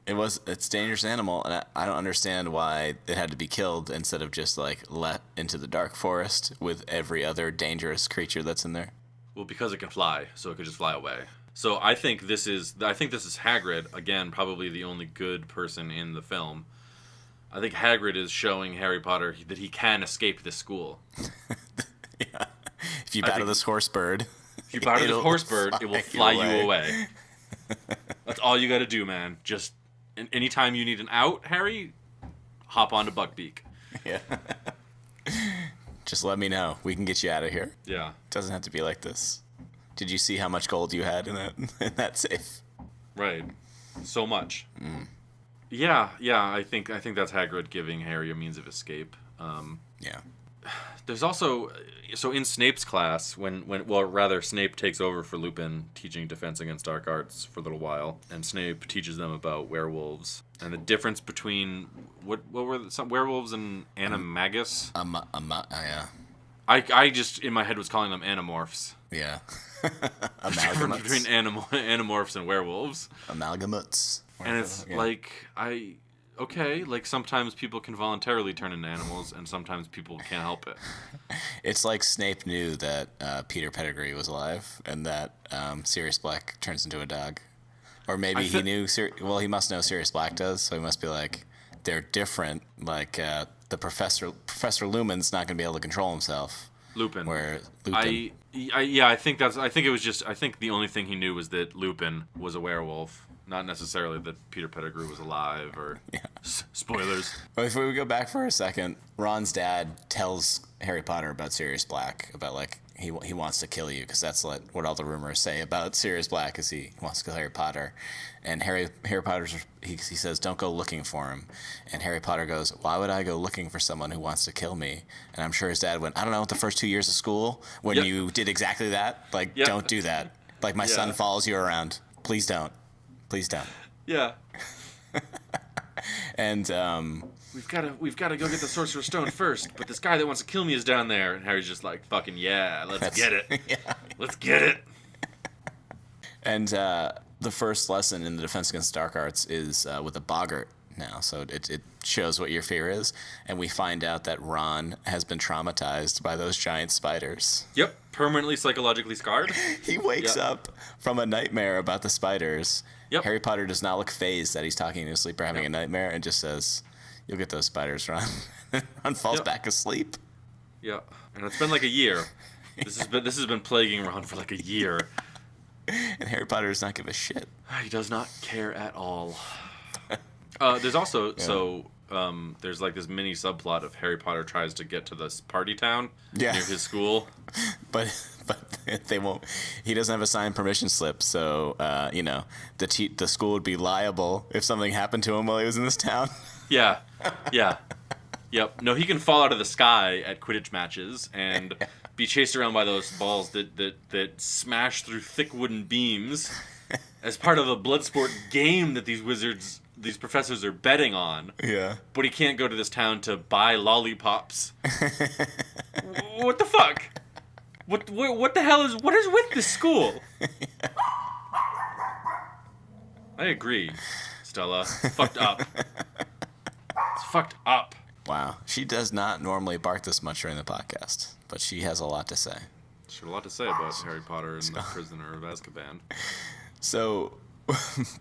It's a dangerous animal, and I don't understand why it had to be killed instead of just, let into the dark forest with every other dangerous creature that's in there. Well, because it can fly, so it could just fly away. So I think this is Hagrid, again, probably the only good person in the film. I think Hagrid is showing Harry Potter that he can escape this school. Yeah. If you battle this horse bird, it will fly you away. That's all you got to do, man. Just anytime you need an out, Harry, hop onto Buckbeak. Yeah. Just let me know. We can get you out of here. Yeah. It doesn't have to be like this. Did you see how much gold you had in that safe? Right. So much. Yeah. I think that's Hagrid giving Harry a means of escape. Yeah. There's also in Snape's class when Snape takes over for Lupin, teaching defense against dark arts for a little while, and Snape teaches them about werewolves and the difference between what were some werewolves and animagus. Yeah. I just in my head was calling them animorphs. Yeah. The difference between animorphs and werewolves. Amalgamates. And it's like sometimes people can voluntarily turn into animals, and sometimes people can't help it. It's like Snape knew that Peter Pettigrew was alive, and that Sirius Black turns into a dog. Or maybe he knew... Well, he must know Sirius Black does, so he must be like, they're different. Like, the Professor Lumen's not going to be able to control himself. Lupin. Where Lupin... I think the only thing he knew was that Lupin was a werewolf. Not necessarily that Peter Pettigrew was alive, or spoilers. But if we go back for a second, Ron's dad tells Harry Potter about Sirius Black, about like he wants to kill you, because that's what all the rumors say about Sirius Black, is he wants to kill Harry Potter. And Harry Potter's he says, don't go looking for him. And Harry Potter goes, why would I go looking for someone who wants to kill me? And I'm sure his dad went, I don't know, the first 2 years of school when you did exactly that, like don't do that. Like my son follows you around. Please don't. Please don't. Yeah. And we've got to go get the Sorcerer's Stone first, but this guy that wants to kill me is down there. And Harry's just like, fucking let's get it. Yeah. Let's get it. And the first lesson in the Defense Against Dark Arts is with a boggart now, so it shows what your fear is, and we find out that Ron has been traumatized by those giant spiders. Yep, permanently psychologically scarred. He wakes up from a nightmare about the spiders. Yep. Harry Potter does not look phased that he's talking in his sleep or having a nightmare, and just says, you'll get those spiders, Ron. Ron falls back asleep. Yeah, and it's been like a year. This has been plaguing Ron for like a year. And Harry Potter does not give a shit. He does not care at all. There's also there's like this mini subplot of Harry Potter tries to get to this party town near his school, but they won't. He doesn't have a signed permission slip, so the school would be liable if something happened to him while he was in this town. Yeah. Yep. No, he can fall out of the sky at Quidditch matches and be chased around by those balls that smash through thick wooden beams as part of a Bloodsport game that these professors are betting on. Yeah. But he can't go to this town to buy lollipops. What the fuck? What the hell what is with this school? I agree, Stella. It's fucked up. It's fucked up. Wow. She does not normally bark this much during the podcast, but she has a lot to say. She has a lot to say about Harry Potter and the Prisoner of Azkaban. So,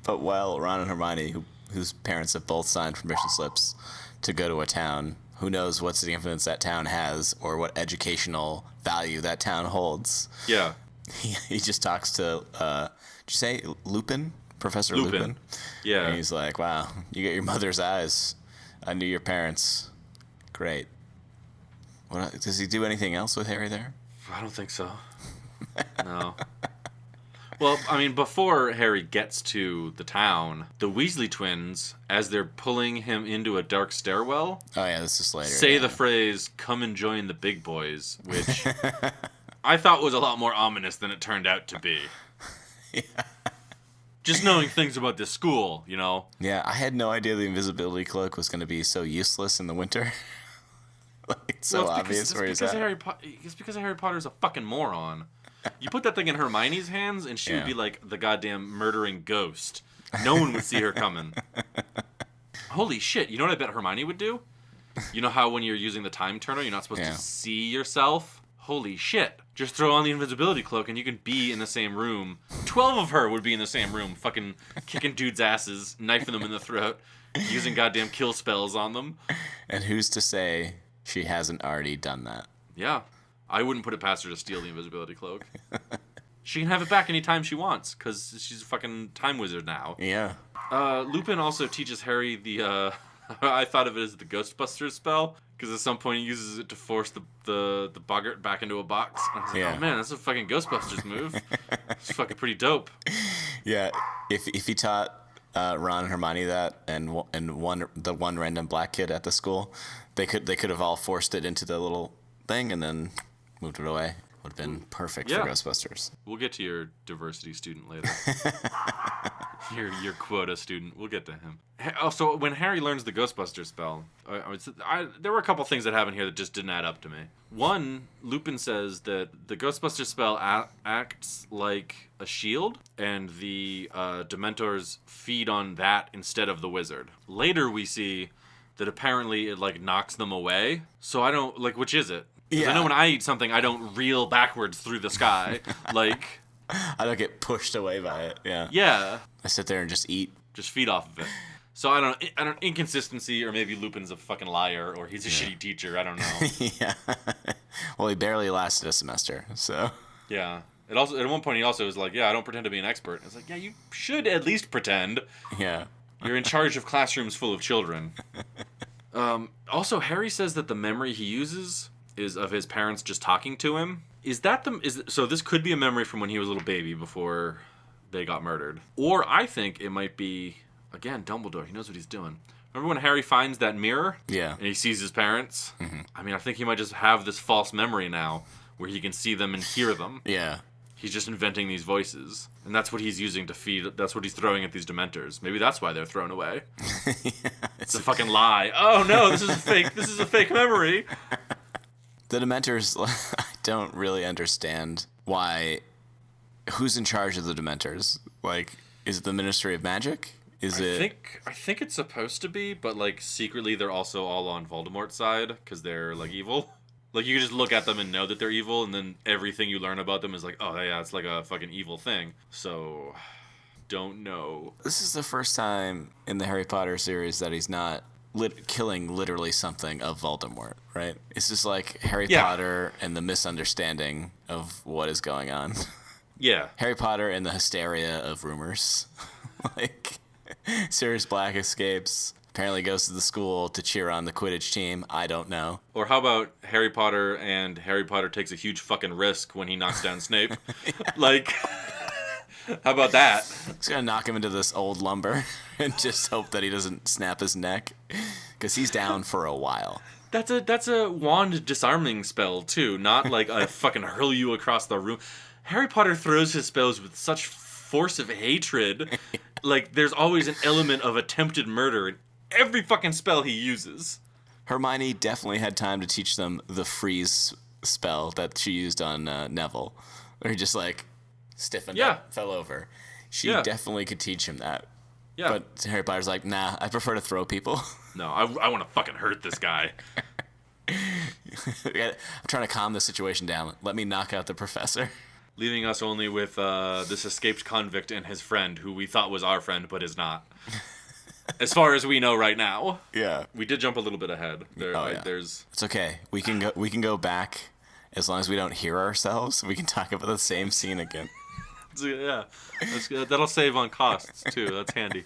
but while Ron and Hermione, whose parents have both signed permission slips to go to a town, who knows what significance that town has or what educational value that town holds. Yeah. He just talks to, did you say Lupin? Professor Lupin? Yeah. And he's like, wow, you got your mother's eyes. I knew your parents. Great. Does he do anything else with Harry there? I don't think so. No. Well, I mean, before Harry gets to the town, the Weasley twins, as they're pulling him into a dark stairwell... Oh, yeah, this is later. Say the phrase, come and join the big boys, which I thought was a lot more ominous than it turned out to be. Yeah. Just knowing things about this school, Yeah, I had no idea the invisibility cloak was going to be so useless in the winter. It's so obvious where he's at. It's because Harry Potter's a fucking moron. You put that thing in Hermione's hands, and she would be like the goddamn murdering ghost. No one would see her coming. Holy shit, you know what I bet Hermione would do? You know how when you're using the time turner, you're not supposed to see yourself? Holy shit. Just throw on the invisibility cloak and you can be in the same room. 12 of her would be in the same room, fucking kicking dudes' asses, knifing them in the throat, using goddamn kill spells on them. And who's to say she hasn't already done that? Yeah. I wouldn't put it past her to steal the invisibility cloak. She can have it back anytime she wants, because she's a fucking time wizard now. Yeah. Lupin also teaches Harry the, I thought of it as the Ghostbusters spell, because at some point he uses it to force the boggart back into a box. And I was like, oh man, that's a fucking Ghostbusters move. It's fucking pretty dope. Yeah, if he taught Ron and Hermione that, and the one random black kid at the school, they could have all forced it into the little thing and then moved it away. would have been perfect Yeah. for Ghostbusters. We'll get to your diversity student later. your quota student. We'll get to him. Also, when Harry learns the Ghostbuster spell, there were a couple things that happened here that just didn't add up to me. One, Lupin says that the Ghostbuster spell acts like a shield, and the Dementors feed on that instead of the wizard. Later, we see that apparently it like knocks them away. So I don't like, which is it? 'Cause I know when I eat something, I don't reel backwards through the sky. Like, I don't get pushed away by it. Yeah. yeah, I sit there and just eat. just feed off of it. So I don't inconsistency, or maybe Lupin's a fucking liar, or he's a shitty teacher. I don't know. Yeah. Well, he barely lasted a semester, so. Yeah. It also, at one point, he also was like, "Yeah, I don't pretend to be an expert." It's like, yeah, you should at least pretend. Yeah. You're in charge of classrooms full of children. Also, Harry says that the memory he uses is of his parents just talking to him. So this could be a memory from when he was a little baby before they got murdered. Or I think it might be, again, Dumbledore. He knows what he's doing. Remember when Harry finds that mirror? Yeah. And he sees his parents? Mm-hmm. I mean, I think he might just have this false memory now where he can see them and hear them. Yeah. He's just inventing these voices. And that's what he's using to feed, that's what he's throwing at these Dementors. Maybe that's why they're thrown away. It's a fucking lie. Oh no, this is a fake memory. The Dementors, I don't really understand why. Who's in charge of the Dementors? Like, is it the Ministry of Magic? I think it's supposed to be, but like secretly they're also all on Voldemort's side because they're like evil. Like you can just look at them and know that they're evil, and then everything you learn about them is like, oh yeah, it's like a fucking evil thing. So, don't know. This is the first time in the Harry Potter series that he's not killing literally something of Voldemort, right? It's just like Harry Potter and the misunderstanding of what is going on. Yeah. Harry Potter and the hysteria of rumors. Like, Sirius Black escapes, apparently goes to the school to cheer on the Quidditch team. I don't know. Or how about Harry Potter and Harry Potter takes a huge fucking risk when he knocks down Snape? Like, how about that? He's gonna knock him into this old lumber and just hope that he doesn't snap his neck, because he's down for a while. That's a wand disarming spell too, not like a fucking hurl you across the room. Harry Potter throws his spells with such force of hatred. Like, there's always an element of attempted murder in every fucking spell he uses. Hermione definitely had time to teach them the freeze spell that she used on Neville, where he just like stiffened up, fell over. She definitely could teach him that. Yeah. But Harry Potter's like, nah, I prefer to throw people. No, I want to fucking hurt this guy. I'm trying to calm the situation down. Let me knock out the professor. Leaving us only with this escaped convict and his friend, who we thought was our friend, but is not. As far as we know right now. Yeah. We did jump a little bit ahead. It's okay. We can go back as long as we don't hear ourselves. We can talk about the same scene again. Yeah. That'll save on costs, too. That's handy.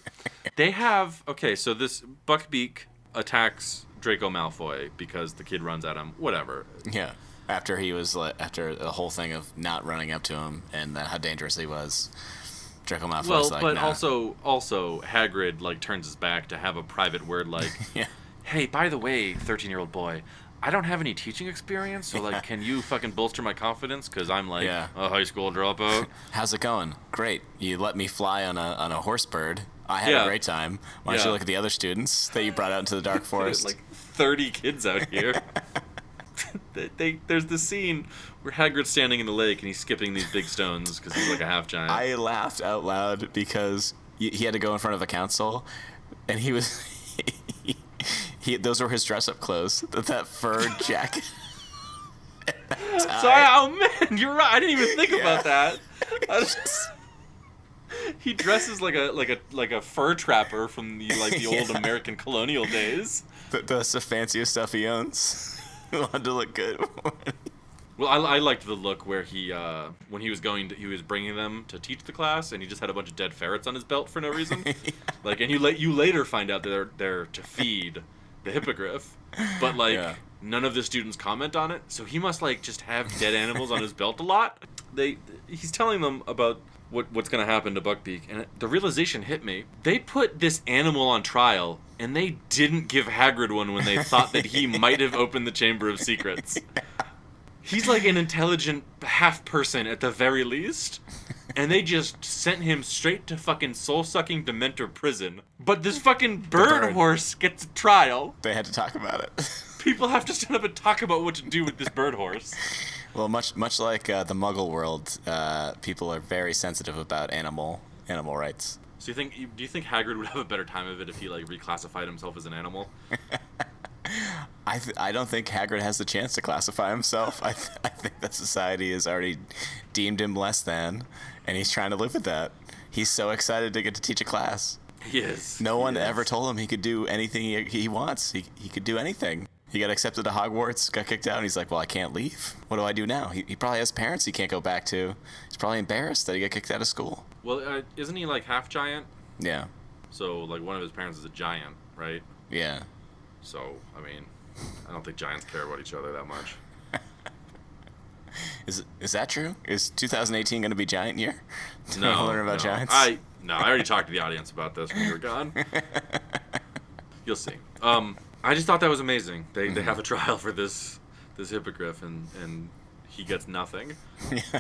They have... Okay, so this Buckbeak attacks Draco Malfoy because the kid runs at him. Whatever. Yeah. After the whole thing of not running up to him and how dangerous he was, Draco Malfoy's like, nah. also Hagrid like turns his back to have a private word like, hey, by the way, 13-year-old boy, I don't have any teaching experience, so like, can you fucking bolster my confidence? Because I'm like a high school dropout. How's it going? Great. You let me fly on a horse bird. I had a great time. Why don't you look at the other students that you brought out into the dark forest? There's like 30 kids out here. There's this scene where Hagrid's standing in the lake and he's skipping these big stones because he's like a half giant. I laughed out loud because he had to go in front of a council, and he was those were his dress-up clothes. That fur jacket. Sorry, oh man, you're right. I didn't even think about that. He dresses like a fur trapper from the old American colonial days. That's the fanciest stuff he owns. He wanted to look good. Well, I liked the look where he when he was bringing them to teach the class, and he just had a bunch of dead ferrets on his belt for no reason. Like, and you later find out that they're to feed the hippogriff, but none of the students comment on it, so he must like just have dead animals on his belt a lot. He's telling them about what's going to happen to Buckbeak, and the realization hit me. They put this animal on trial, and they didn't give Hagrid one when they thought that he might have opened the Chamber of Secrets. He's like an intelligent half person at the very least. And they just sent him straight to fucking soul-sucking Dementor prison. But this fucking bird horse gets a trial. They had to talk about it. People have to stand up and talk about what to do with this bird horse. Well, much like the Muggle world, people are very sensitive about animal rights. So do you think Hagrid would have a better time of it if he like reclassified himself as an animal? I don't think Hagrid has the chance to classify himself. I think that society has already deemed him less than, and he's trying to live with that. He's so excited to get to teach a class. He is. No one ever told him he could do anything he wants. He could do anything. He got accepted to Hogwarts, got kicked out, and he's like, well, I can't leave. What do I do now? He probably has parents he can't go back to. He's probably embarrassed that he got kicked out of school. Well, isn't he like half giant? Yeah. So like one of his parents is a giant, right? Yeah. So, I mean, I don't think giants care about each other that much. Is that true? Is 2018 going to be giant year? No. Learn about giants? I already talked to the audience about this when you were gone. You'll see. I just thought that was amazing. They have a trial for this hippogriff, and he gets nothing. And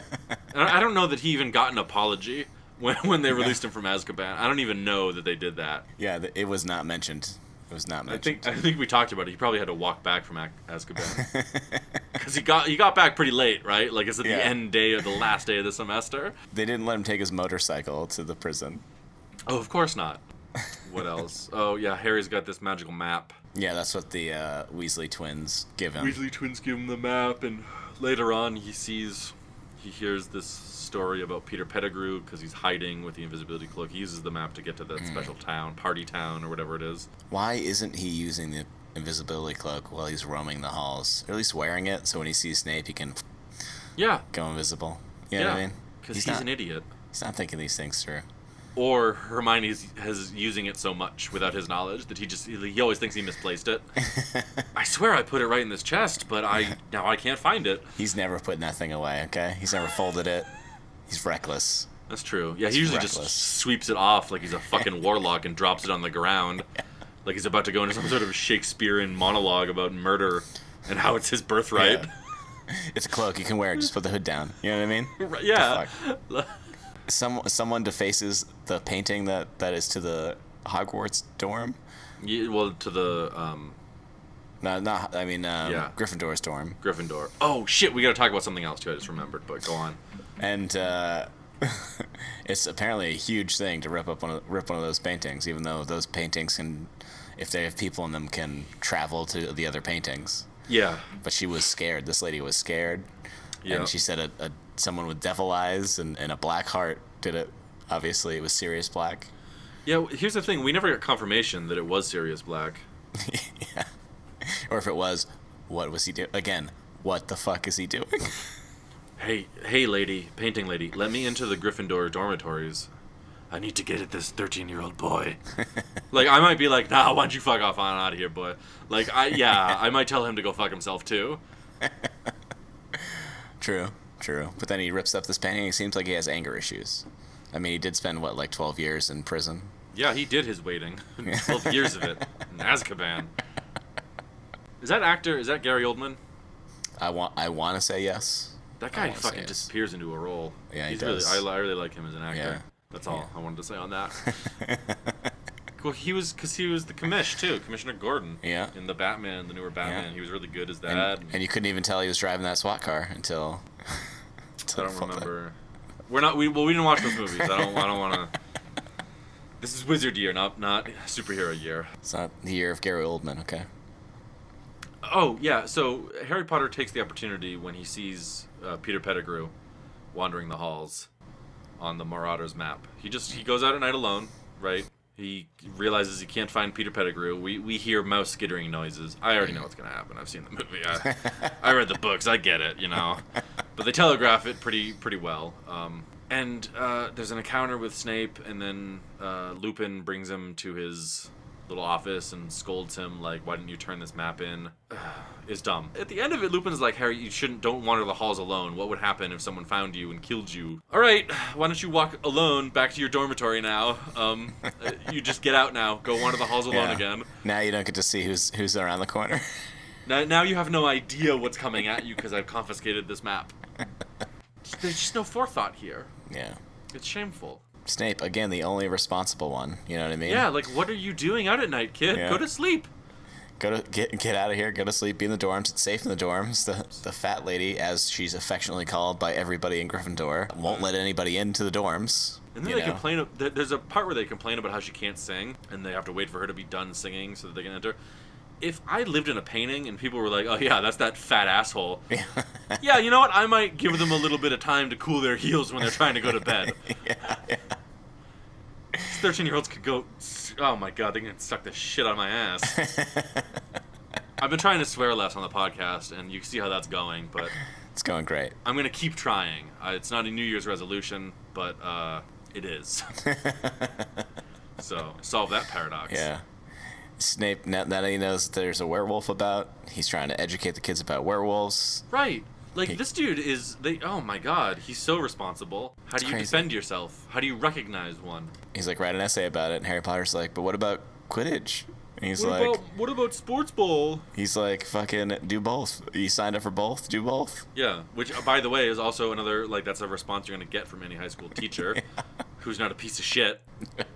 I don't know that he even got an apology when they released him from Azkaban. I don't even know that they did that. Yeah, it was not mentioned. It was not mentioned. I think we talked about it. He probably had to walk back from Azkaban because he got back pretty late, right? Like it's at the end day of the last day of the semester. They didn't let him take his motorcycle to the prison. Oh, of course not. What else? Oh yeah, Harry's got this magical map. Yeah, that's what the Weasley twins give him. Weasley twins give him the map, and later on he hears this story about Peter Pettigrew because he's hiding with the invisibility cloak. He uses the map to get to that special town, Party Town, or whatever it is. Why isn't he using the invisibility cloak while he's roaming the halls? Or at least wearing it, so when he sees Snape, he can go invisible. You know what I mean? Because he's an idiot. He's not thinking these things through. Or Hermione has using it so much without his knowledge that he always thinks he misplaced it. I swear I put it right in this chest, but now I can't find it. He's never putting that thing away, okay? He's never folded it. He's reckless. That's true. Yeah, he usually just sweeps it off like he's a fucking warlock and drops it on the ground. Like he's about to go into some sort of Shakespearean monologue about murder and how it's his birthright. Yeah. It's a cloak. You can wear it. Just put the hood down. You know what I mean? Right, yeah. Someone defaces the painting that is to the Hogwarts dorm. Yeah, well, to the Gryffindor's dorm. Gryffindor. Oh shit, we gotta talk about something else too. I just remembered, but go on. And it's apparently a huge thing to rip one of those paintings, even though those paintings can, if they have people in them, can travel to the other paintings. Yeah. But she was scared. This lady was scared. Yeah. And she said someone with devil eyes and a black heart did it. Obviously, it was Sirius Black. Yeah, here's the thing. We never got confirmation that it was Sirius Black. Yeah. Or if it was, what was he doing? Again, what the fuck is he doing? Hey, lady, painting lady, let me into the Gryffindor dormitories. I need to get at this 13-year-old boy. Like, I might be like, nah, why don't you fuck off on out of here, boy? Like, I might tell him to go fuck himself, too. True. But then he rips up this painting. He seems like he has anger issues. I mean, he did spend, 12 years in prison? Yeah, he did his waiting. 12 years of it in Azkaban. Is that Gary Oldman? I want to say yes. That guy fucking disappears into a role. Yeah, he does. I really like him as an actor. Yeah. That's all I wanted to say on that. Well, he was the commish, too. Commissioner Gordon. Yeah. In the newer Batman. Yeah. He was really good as that. And you couldn't even tell he was driving that SWAT car until I don't remember. We didn't watch those movies. I don't want to. This is Wizard year, not superhero year. It's not the year of Gary Oldman, okay? Oh, yeah. So Harry Potter takes the opportunity when he sees Peter Pettigrew wandering the halls on the Marauders map. He goes out at night alone, right? He realizes he can't find Peter Pettigrew. We hear mouse skittering noises. I already know what's going to happen. I've seen the movie. I read the books. I get it, But they telegraph it pretty well. And there's an encounter with Snape, and then Lupin brings him to his little office and scolds him like, why didn't you turn this map in? Is dumb. At the end of it, Lupin's like, Harry, don't wander the halls alone. What would happen if someone found you and killed you? All right, why don't you walk alone back to your dormitory now? You just get out now. Go wander the halls alone again. Now you don't get to see who's around the corner. Now you have no idea what's coming at you because I've confiscated this map. There's just no forethought here. Yeah. It's shameful. Snape, again, the only responsible one. You know what I mean? Yeah, like, what are you doing out at night, kid? Yeah. Go to sleep. Get out of here. Go to sleep. Be in the dorms. It's safe in the dorms. The fat lady, as she's affectionately called by everybody in Gryffindor, won't let anybody into the dorms. And then they complain. There's a part where they complain about how she can't sing, and they have to wait for her to be done singing so that they can enter. If I lived in a painting and people were like, "Oh yeah, that's that fat asshole," yeah, you know what? I might give them a little bit of time to cool their heels when they're trying to go to bed. Yeah. 13-year-olds could go. Oh my god, they can suck the shit out of my ass. I've been trying to swear less on the podcast, and you can see how that's going, but It's going great. I'm gonna keep trying. It's not a New Year's resolution, but it is. So solve that paradox. Yeah. Snape, now that he knows there's a werewolf about, he's trying to educate the kids about werewolves. Right. Like, this dude is... Oh, my God. He's so responsible. How do you crazy. defend yourself? How do you recognize one? He's like, write an essay about it, and Harry Potter's like, but what about Quidditch? And he's like... What about sports ball? He's like, fucking do both. You signed up for both? Do both. Yeah. Which, by the way, is also another... Like, that's a response you're going to get from any high school teacher who's not a piece of shit.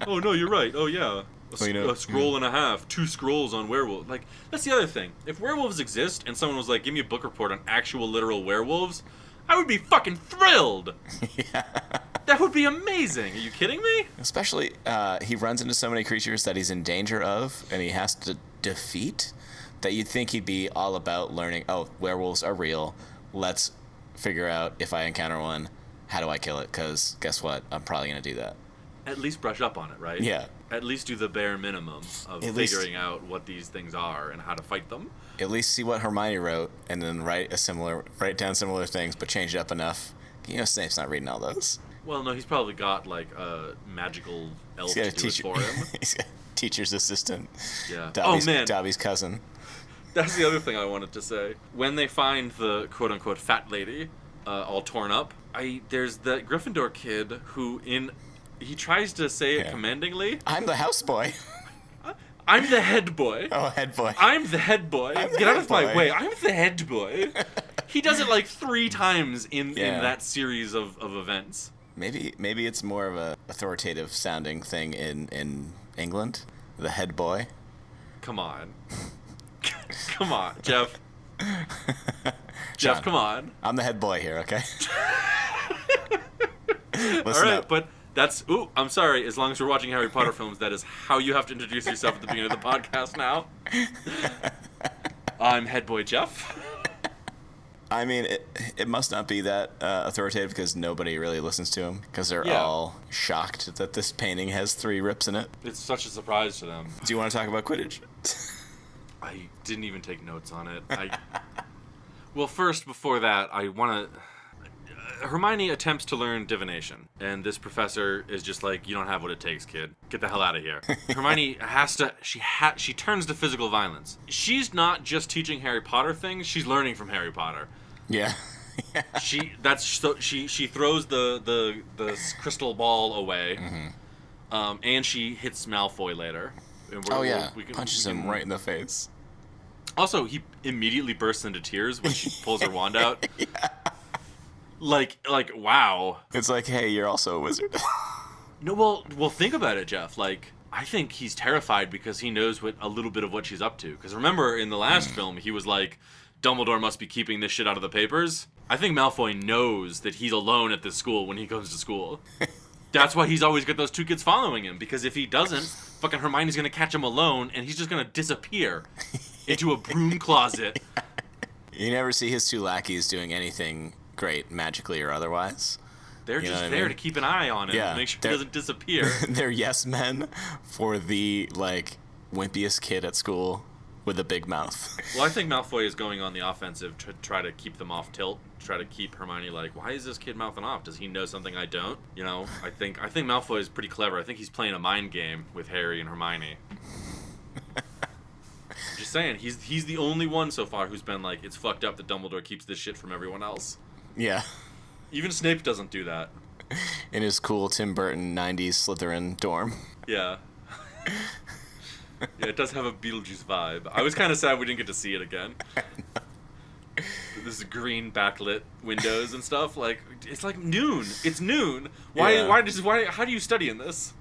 Oh, no, you're right. Oh, yeah. A scroll and a half, 2 scrolls on werewolf. Like, that's the other thing. If werewolves exist and someone was like, give me a book report on actual literal werewolves, I would be fucking thrilled. Yeah. That would be amazing. Are you kidding me? Especially, he runs into so many creatures that he's in danger of and he has to defeat, that you'd think he'd be all about learning, oh, werewolves are real. Let's figure out, if I encounter one, how do I kill it? Because guess what? I'm probably going to do that. At least brush up on it, right? Yeah. At least do the bare minimum of figuring out what these things are and how to fight them. At least see what Hermione wrote and then write down similar things, but change it up enough. You know, Snape's not reading all those. Well, no, he's probably got, like, a magical elf He's got to do it for him. He's got a teacher's assistant. Yeah. Dobby's cousin. That's the other thing I wanted to say. When they find the quote-unquote fat lady all torn up, there's that Gryffindor kid who he tries to say it commendingly. I'm the houseboy. I'm the head boy. Oh, head boy. I'm the head boy. Get out of my way. I'm the head boy. He does it like 3 times in that series of events. Maybe it's more of a authoritative sounding thing in England. The head boy. Come on. Come on, Jeff. John, come on. I'm the head boy here, okay? All right, up. but that's... Ooh, I'm sorry. As long as we're watching Harry Potter films, that is how you have to introduce yourself at the beginning of the podcast now. I'm Head Boy Jeff. I mean, it must not be that authoritative because nobody really listens to him because they're all shocked that this painting has 3 rips in it. It's such a surprise to them. Do you want to talk about Quidditch? I didn't even take notes on it. Well, first, before that, I want to... Hermione attempts to learn divination, and this professor is just like, you don't have what it takes, kid. Get the hell out of here. Hermione has to... She turns to physical violence. She's not just teaching Harry Potter things, she's learning from Harry Potter. Yeah. She throws the crystal ball away, and she hits Malfoy later. And punches him right in the face. Also, he immediately bursts into tears when she pulls her wand out. Yeah. Like, wow. It's like, hey, you're also a wizard. No, well, think about it, Jeff. Like, I think he's terrified because he knows a little bit of what she's up to. Because remember, in the last film, he was like, Dumbledore must be keeping this shit out of the papers. I think Malfoy knows that he's alone at this school when he goes to school. That's why he's always got those 2 kids following him. Because if he doesn't, fucking Hermione's going to catch him alone, and he's just going to disappear into a broom closet. You never see his 2 lackeys doing anything great, magically or otherwise. They're just there to keep an eye on him, to make sure he doesn't disappear. They're yes men for the, like, wimpiest kid at school with a big mouth. Well, I think Malfoy is going on the offensive to try to keep them off tilt, try to keep Hermione like, why is this kid mouthing off? Does he know something I don't? You know, I think Malfoy is pretty clever. I think he's playing a mind game with Harry and Hermione. I'm just saying, he's the only one so far who's been like, it's fucked up that Dumbledore keeps this shit from everyone else. Yeah. Even Snape doesn't do that. In his cool Tim Burton 90s Slytherin dorm. Yeah. Yeah, it does have a Beetlejuice vibe. I was kind of sad we didn't get to see it again. This green backlit windows and stuff. Like, it's like noon. It's noon. Why? How do you study in this?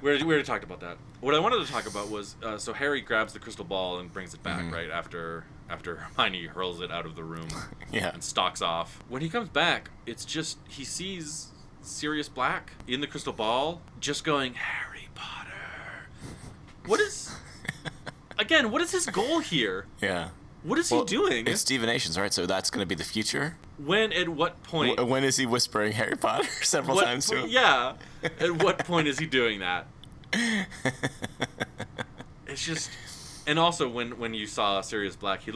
We already talked about that. What I wanted to talk about was so Harry grabs the crystal ball and brings it back right after Hermione hurls it out of the room. Yeah. And stalks off. When he comes back, it's just he sees Sirius Black in the crystal ball, just going, Harry Potter. What is his goal here? Yeah. What is he doing? It's divinations, right? So that's going to be the future? When, at what point? When is he whispering Harry Potter several times to him? Yeah. At what point is he doing that? It's just... And also, when you saw Sirius Black, he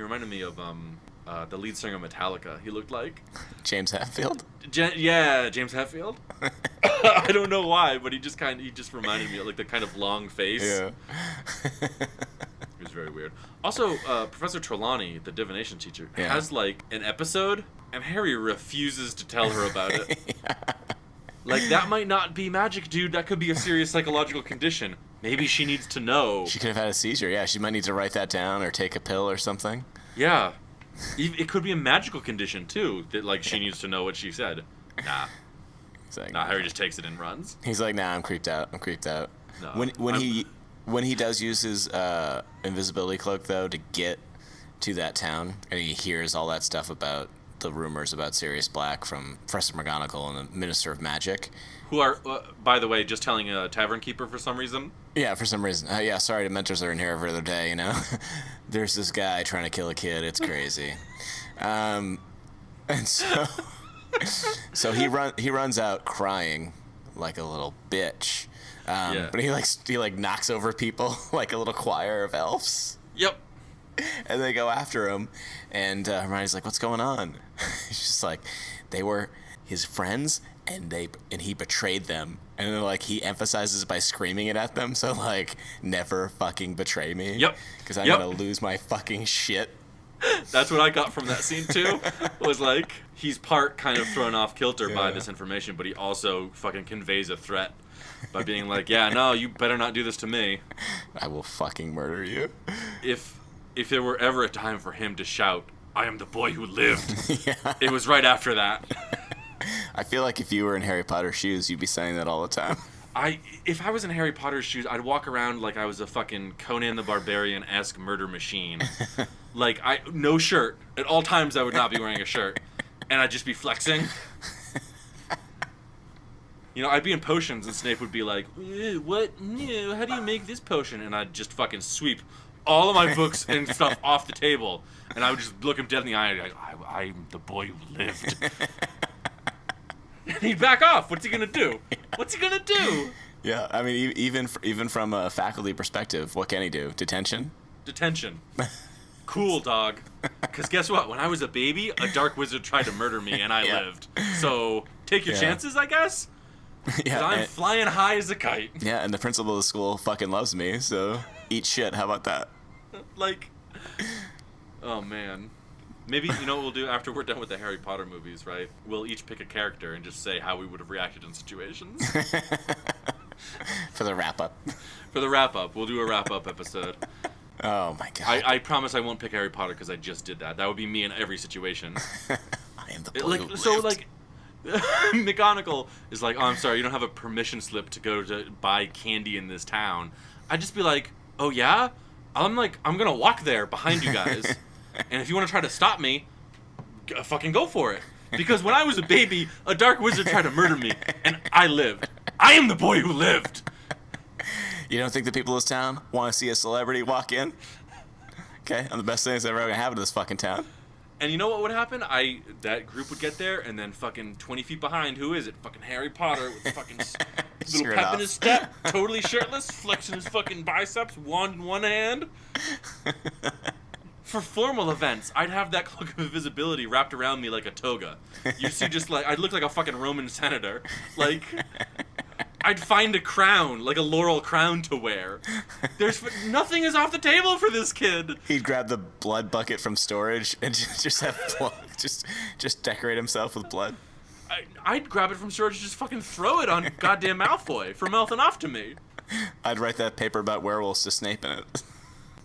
reminded me of the lead singer of Metallica. He looked like... James Hetfield? James Hetfield. I don't know why, but he just reminded me of like the kind of long face. Yeah. It was very weird. Also, Professor Trelawney, the divination teacher, has like an episode, and Harry refuses to tell her about it. Yeah. Like, that might not be magic, dude. That could be a serious psychological condition. Maybe she needs to know. She could have had a seizure. Yeah, she might need to write that down or take a pill or something. Yeah. It could be a magical condition, too, that, like, she needs to know what she said. Nah. Like, Harry just takes it and runs. He's like, nah, I'm creeped out. No, when he does use his invisibility cloak, though, to get to that town, and he hears all that stuff about the rumors about Sirius Black from Professor McGonagall and the Minister of Magic. Who are, by the way, just telling a tavern keeper for some reason? Yeah, for some reason. Yeah, sorry, the mentors are in here every other day, you know? There's this guy trying to kill a kid. It's crazy. And so... So he runs out crying like a little bitch. But he knocks over people like a little choir of elves. Yep. And they go after him, and Hermione's like, "What's going on?" He's just like, "They were his friends, and he betrayed them." And then like he emphasizes by screaming it at them, so like, never fucking betray me. Yep. Because I'm gonna lose my fucking shit. That's what I got from that scene too. Was like, he's part kind of thrown off kilter by this information, but he also fucking conveys a threat by being like, "Yeah, no, you better not do this to me. I will fucking murder you." If there were ever a time for him to shout, "I am the boy who lived," it was right after that. I feel like if you were in Harry Potter's shoes, you'd be saying that all the time. If I was in Harry Potter's shoes, I'd walk around like I was a fucking Conan the Barbarian-esque murder machine. Like, no shirt. At all times, I would not be wearing a shirt. And I'd just be flexing. You know, I'd be in potions, and Snape would be like, "What? No, how do you make this potion?" And I'd just fucking sweep all of my books and stuff off the table. And I would just look him dead in the eye and be like, "I'm the boy who lived." And he'd back off. What's he gonna do? What's he gonna do? Yeah, I mean, even from a faculty perspective, what can he do? Detention? Detention. Cool, dog. Because guess what? When I was a baby, a dark wizard tried to murder me, and I lived. So take your chances, I guess. Yeah, I'm flying high as a kite. Yeah, and the principal of the school fucking loves me, so eat shit. How about that? Like, oh man. Maybe, you know what we'll do after we're done with the Harry Potter movies, right? We'll each pick a character and just say how we would have reacted in situations. For the wrap-up. For the wrap-up. We'll do a wrap-up episode. Oh, my God. I promise I won't pick Harry Potter because I just did that. That would be me in every situation. I am the boy who lived. So, like, McGonagall is like, "Oh, I'm sorry, you don't have a permission slip to go to buy candy in this town." I'd just be like, "Oh, yeah?" I'm going to walk there behind you guys. And if you want to try to stop me, fucking go for it. Because when I was a baby, a dark wizard tried to murder me, and I lived. I am the boy who lived. You don't think the people of this town want to see a celebrity walk in? Okay, I'm the best thing that's ever going to happen to this fucking town. And you know what would happen? That group would get there, and then fucking 20 feet behind, who is it? Fucking Harry Potter with fucking little pep in his step, totally shirtless, flexing his fucking biceps, wand in one hand. For formal events, I'd have that cloak of invisibility wrapped around me like a toga. You see, just like, I'd look like a fucking Roman senator. Like, I'd find a crown, like a laurel crown to wear. Nothing is off the table for this kid. He'd grab the blood bucket from storage and just have blood, just decorate himself with blood. I'd grab it from storage and just fucking throw it on goddamn Malfoy for mouthing off to me. I'd write that paper about werewolves to Snape in it.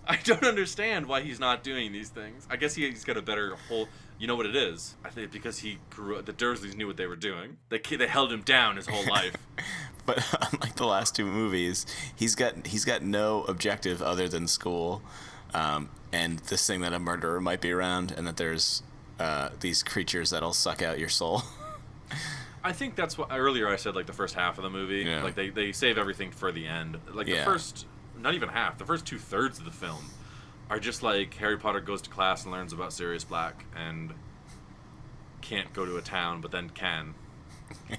I don't understand why he's not doing these things. I guess he's got a better whole. You know what it is? I think because he grew up, the Dursleys knew what they were doing. They held him down his whole life. But unlike the last two movies, he's got no objective other than school, and this thing that a murderer might be around, and that there's these creatures that'll suck out your soul. I think that's what earlier I said, like the first half of the movie. Yeah. Like they save everything for the end. Like the first, not even half, the first 2/3 of the film are just like Harry Potter goes to class and learns about Sirius Black and can't go to a town, but then can.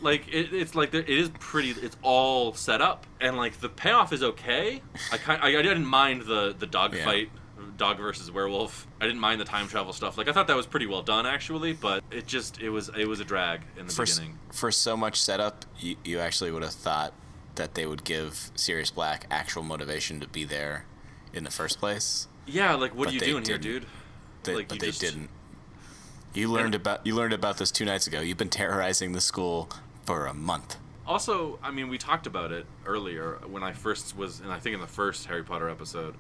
Like it's like it is pretty. It's all set up, and like the payoff is okay. I didn't mind the dog fight, dog versus werewolf. I didn't mind the time travel stuff. Like I thought that was pretty well done actually, but it was a drag in the beginning. For so much setup, you actually would have thought that they would give Sirius Black actual motivation to be there in the first place. Yeah, like what are you doing here, dude? They didn't. You learned about this 2 nights ago. You've been terrorizing the school for a month. Also, I mean, we talked about it earlier when I first was, and I think in the first Harry Potter episode,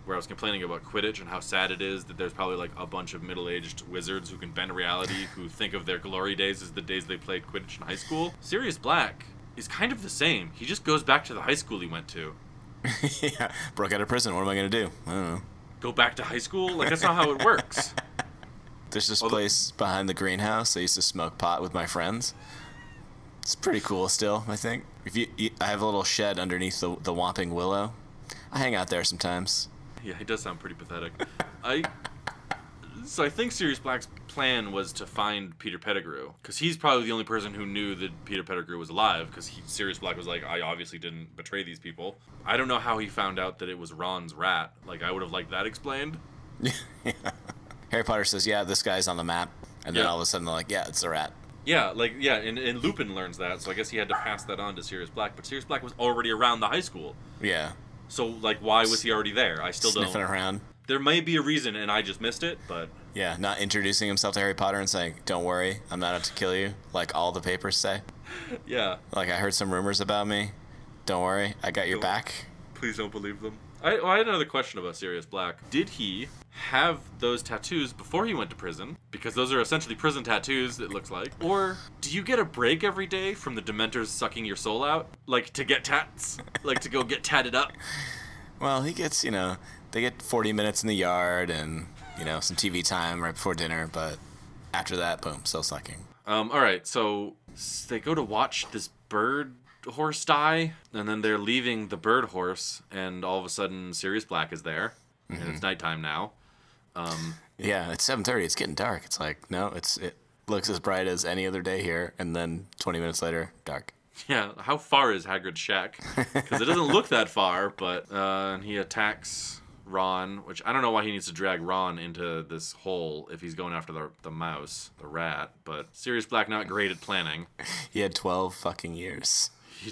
where I was complaining about Quidditch and how sad it is that there's probably like a bunch of middle-aged wizards who can bend reality, who think of their glory days as the days they played Quidditch in high school. Sirius Black is kind of the same. He just goes back to the high school he went to. Yeah, broke out of prison. What am I going to do? I don't know. Go back to high school? Like, that's not how it works. There's this place behind the greenhouse. I used to smoke pot with my friends. It's pretty cool still, I think. I have a little shed underneath the Whomping Willow. I hang out there sometimes. Yeah, he does sound pretty pathetic. So I think Sirius Black's plan was to find Peter Pettigrew, because he's probably the only person who knew that Peter Pettigrew was alive, because Sirius Black was like, I obviously didn't betray these people. I don't know how he found out that it was Ron's rat. Like, I would have liked that explained. Yeah. Harry Potter says, yeah, this guy's on the map. And then all of a sudden they're like, yeah, it's a rat. Yeah, and Lupin learns that, so I guess he had to pass that on to Sirius Black. But Sirius Black was already around the high school. Yeah. So, like, why was he already there? I still don't. Sniffing around. There may be a reason, and I just missed it, but... Yeah, not introducing himself to Harry Potter and saying, don't worry, I'm not out to kill you, like all the papers say. Yeah. Like, I heard some rumors about me. Don't worry, I got your back. Please don't believe them. I had another question about Sirius Black. Did he have those tattoos before he went to prison? Because those are essentially prison tattoos, it looks like. Or do you get a break every day from the Dementors sucking your soul out? Like, to get tats? Like, to go get tatted up? Well, he gets, they get 40 minutes in the yard and, some TV time right before dinner, but after that, boom, still sucking. All right, so they go to watch this bird horse die, and then they're leaving the bird horse, and all of a sudden Sirius Black is there, and it's nighttime now. Yeah, it's 7:30. It's getting dark. It's like, no, it looks as bright as any other day here, and then 20 minutes later, dark. Yeah, how far is Hagrid's shack? Because it doesn't look that far, but and he attacks Ron, which I don't know why he needs to drag Ron into this hole if he's going after the mouse, the rat, but Sirius Black not great at planning. He had 12 fucking years.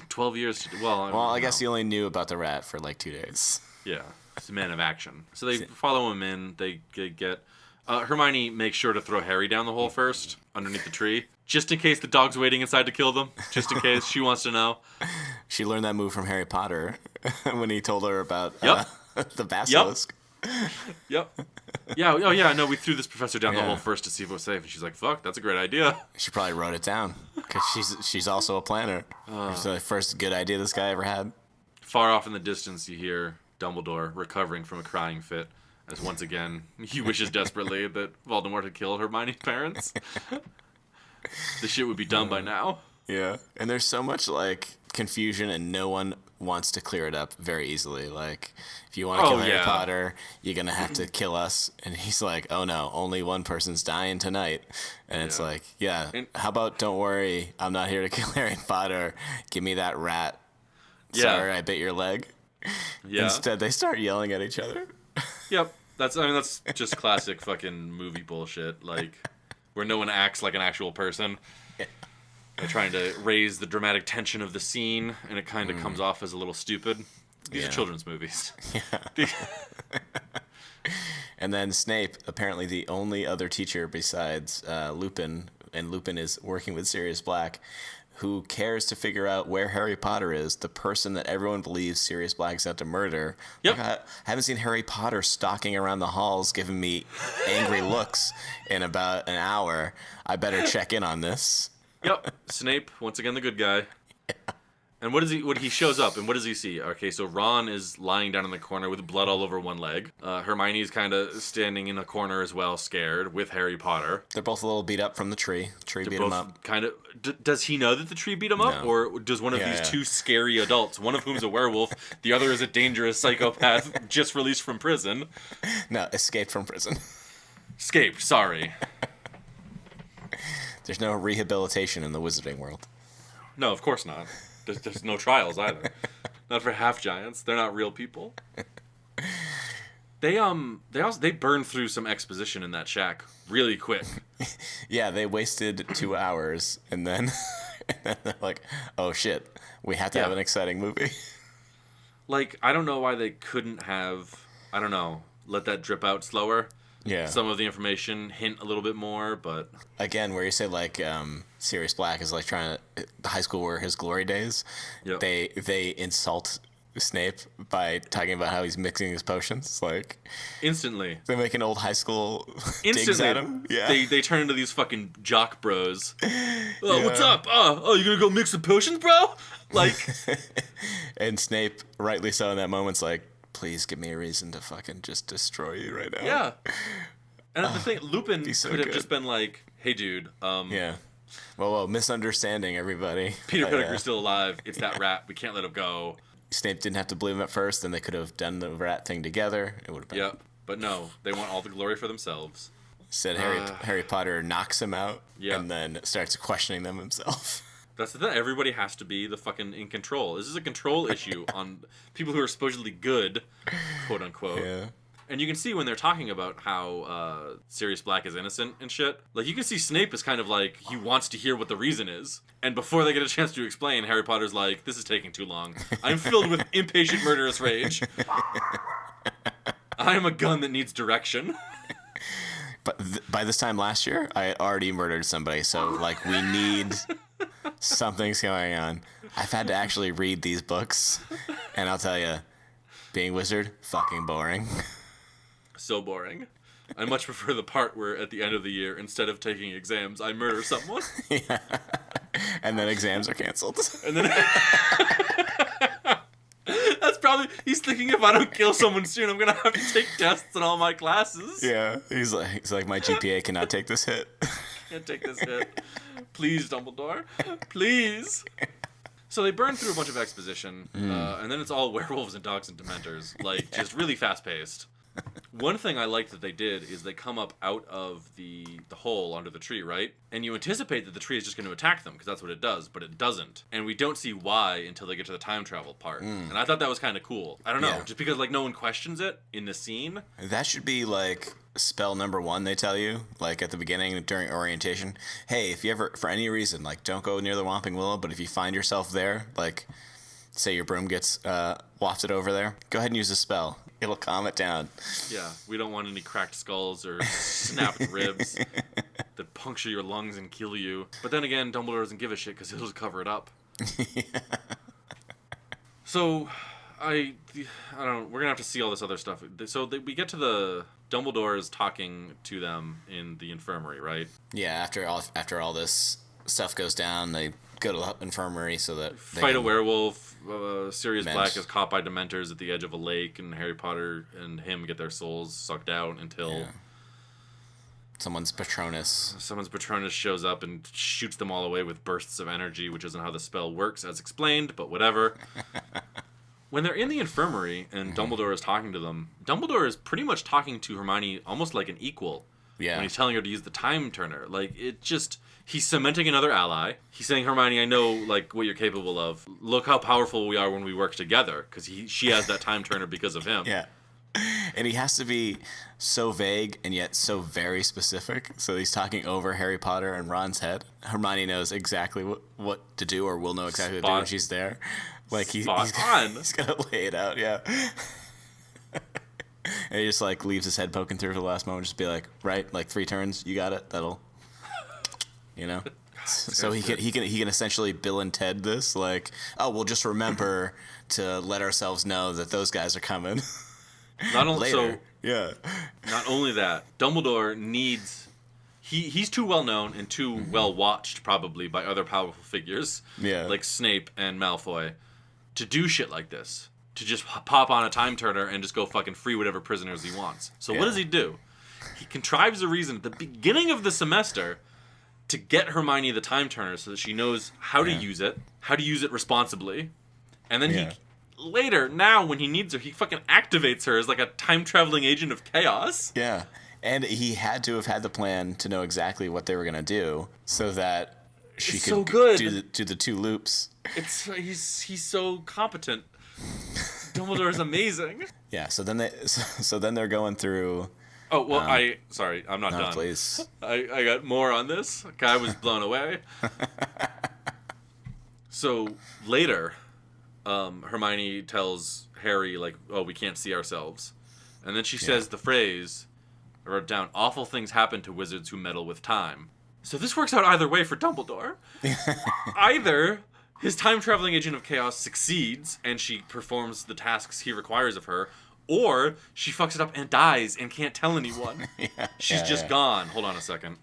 12 years to... Well, I guess he only knew about the rat for like 2 days. Yeah, he's a man of action. So they follow him in. They get... Hermione makes sure to throw Harry down the hole first, underneath the tree, just in case the dog's waiting inside to kill them. Just in case. She wants to know. She learned that move from Harry Potter when he told her about the basilisk. Yep. Yeah, oh yeah, no, we threw this professor down the hole first to see if it was safe, and she's like, fuck, that's a great idea. She probably wrote it down, because she's also a planner. It's the first good idea this guy ever had. Far off in the distance, you hear Dumbledore recovering from a crying fit, as once again, he wishes desperately that Voldemort had killed Hermione's parents. The shit would be done by now. Yeah, and there's so much, like, confusion, and no one wants to clear it up very easily. Like, if you want to kill Harry Potter, you're going to have to kill us. And he's like, oh no, only one person's dying tonight. And it's like, how about don't worry, I'm not here to kill Harry Potter. Give me that rat. Sorry, I bit your leg. Yeah. Instead, they start yelling at each other. Yep. That's just classic fucking movie bullshit. Like, where no one acts like an actual person. They're trying to raise the dramatic tension of the scene, and it kind of comes off as a little stupid. These are children's movies. Yeah. And then Snape, apparently the only other teacher besides Lupin, and Lupin is working with Sirius Black, who cares to figure out where Harry Potter is, the person that everyone believes Sirius Black is out to murder. Yep. Like, I haven't seen Harry Potter stalking around the halls giving me angry looks in about an hour. I better check in on this. Yep. Snape, once again, the good guy. And what he shows up, and what does he see? Okay, so Ron is lying down in the corner with blood all over one leg. Hermione's kind of standing in a corner as well, scared, with Harry Potter. They're both a little beat up from the tree. Tree beat them up. Kind of. Does he know that the tree beat him up? No. Or does one of these two scary adults, one of whom's a werewolf, the other is a dangerous psychopath just released from prison? No, escaped from prison. Escaped, sorry. There's no rehabilitation in the wizarding world. No, of course not. There's no trials either. Not for half giants. They're not real people. They burn through some exposition in that shack really quick. Yeah, they wasted 2 hours and then they're like, oh shit, we have to have an exciting movie. Like, I don't know why they couldn't have, I don't know, let that drip out slower. Yeah. Some of the information hint a little bit more, but Again, where you say like Sirius Black is like trying to high school were his glory days. Yep. They insult Snape by talking about how he's mixing his potions. Like instantly. they make an old high school digs at him. Yeah. They turn into these fucking jock bros. Oh, what's up? Oh, you gonna go mix the potions, bro? Like And Snape, rightly so in that moment's like, please give me a reason to fucking just destroy you right now. yeah. And the thing, Lupin so could have good. just been like, hey dude, Yeah. Whoa, misunderstanding, everybody. Peter Pettigrew's still alive. It's that rat. We can't let him go. Snape didn't have to believe him at first, and they could have done the rat thing together. It would have been. Yep. But no, they want all the glory for themselves. Said Harry Potter knocks him out, Yeah. and then starts questioning them himself. That's the thing. Everybody has to be the fucking in control. This is a control issue on people who are supposedly good, quote unquote. Yeah. And you can see when they're talking about how Sirius Black is innocent and shit. Like, you can see Snape is kind of like, he wants to hear what the reason is. And before they get a chance to explain, Harry Potter's like, this is taking too long. I'm filled with impatient murderous rage. I am a gun that needs direction. But by this time last year, I had already murdered somebody, so, like, we need... Something's going on. I've had to actually read these books, and I'll tell you, being wizard, fucking boring. So boring. I much prefer the part where at the end of the year, instead of taking exams, I murder someone. Yeah. And then exams are canceled. And then that's probably, he's thinking if I don't kill someone soon, I'm gonna have to take tests in all my classes. Yeah. He's like, my GPA cannot take this hit. Can't take this hit. Please, Dumbledore. Please. So they burn through a bunch of exposition, and then it's all werewolves and dogs and dementors, like, just really fast-paced. One thing I liked that they did is they come up out of the hole under the tree, right? And you anticipate that the tree is just going to attack them, because that's what it does, but it doesn't. And we don't see why until they get to the time travel part. And I thought that was kind of cool. I don't know, Yeah. just because, like, no one questions it in the scene. That should be like spell number 1, they tell you, like at the beginning during orientation. Hey, if you ever, for any reason, like don't go near the Whomping Willow, but if you find yourself there, like say your broom gets wafted over there, go ahead and use a spell. It'll calm it down. Yeah, we don't want any cracked skulls or snapped ribs that puncture your lungs and kill you. But then again, Dumbledore doesn't give a shit because he'll just cover it up. So, I don't know, we're going to have to see all this other stuff. So we get to the... Dumbledore is talking to them in the infirmary, right? Yeah, after all this stuff goes down, they go to the infirmary so that they Fight a can werewolf. Sirius Dement. Black is caught by dementors at the edge of a lake, and Harry Potter and him get their souls sucked out until... Yeah. Someone's Patronus. Someone's Patronus shows up and shoots them all away with bursts of energy, which isn't how the spell works, as explained, but whatever. When they're in the infirmary and Dumbledore is talking to them, Dumbledore is pretty much talking to Hermione almost like an equal. Yeah. When he's telling her to use the time turner. Like, it just... He's cementing another ally. He's saying, Hermione, I know, like, what you're capable of. Look how powerful we are when we work together. Because she has that time turner because of him. Yeah. And he has to be so vague and yet so very specific. So he's talking over Harry Potter and Ron's head. Hermione knows exactly what to do, or will know exactly what to do when she's there. Like he's gonna lay it out, yeah. And he just like leaves his head poking through for the last moment, just be like, right, like 3 turns, you got it. That'll, you know. So he can essentially Bill and Ted this, like, oh, we'll just remember to let ourselves know that those guys are coming. Not only Later. so, Yeah. not only that, Dumbledore needs. He's too well known and too well watched probably by other powerful figures, like Snape and Malfoy, to do shit like this. To just pop on a time turner and just go fucking free whatever prisoners he wants. So what does he do? He contrives a reason at the beginning of the semester to get Hermione the time turner so that she knows how to use it responsibly, and then he later, now when he needs her, he fucking activates her as like a time traveling agent of chaos. Yeah. And he had to have had the plan to know exactly what they were gonna do so that she could do the 2 loops. He's so competent. Dumbledore's amazing. Yeah. So then they're going through. Oh well, I'm not done. Please. I got more on this. I was blown away. So later, Hermione tells Harry like, "Oh, we can't see ourselves," and then she says the phrase. I wrote down, awful things happen to wizards who meddle with time. So this works out either way for Dumbledore. Either his time-traveling agent of chaos succeeds and she performs the tasks he requires of her, or she fucks it up and dies and can't tell anyone. She's just gone. Hold on a second.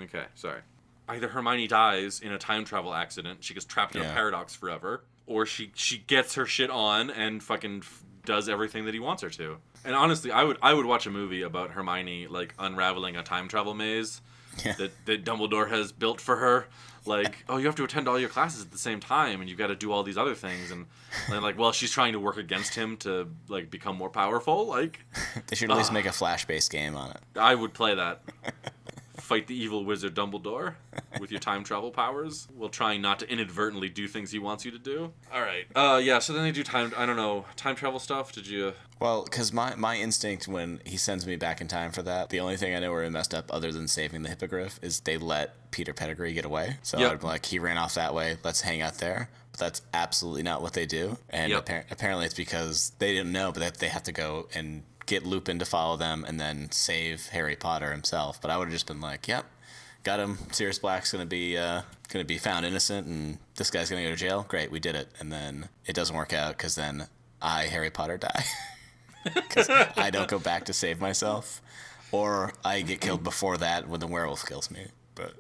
Okay, sorry. Either Hermione dies in a time travel accident, she gets trapped in a paradox forever, or she gets her shit on and fucking does everything that he wants her to. And honestly, I would watch a movie about Hermione like unraveling a time travel maze that Dumbledore has built for her. Like, oh, you have to attend all your classes at the same time, and you've got to do all these other things, and like, well, she's trying to work against him to like become more powerful. Like, they should at least make a Flash-based game on it. I would play that. Fight the evil wizard Dumbledore with your time travel powers while trying not to inadvertently do things he wants you to do. All right. So then they do time travel stuff. Did you... Well, because my instinct when he sends me back in time for that, the only thing I know where he messed up other than saving the Hippogriff is they let Peter Pettigrew get away. So I'd be like, he ran off that way, let's hang out there. But that's absolutely not what they do. And apparently it's because they didn't know, but that they have to go and get Lupin to follow them and then save Harry Potter himself. But I would have just been like, yep, got him. Sirius Black's gonna be found innocent, and this guy's gonna go to jail. Great, we did it. And then it doesn't work out because then I, Harry Potter, die because I don't go back to save myself, or I get killed before that when the werewolf kills me. But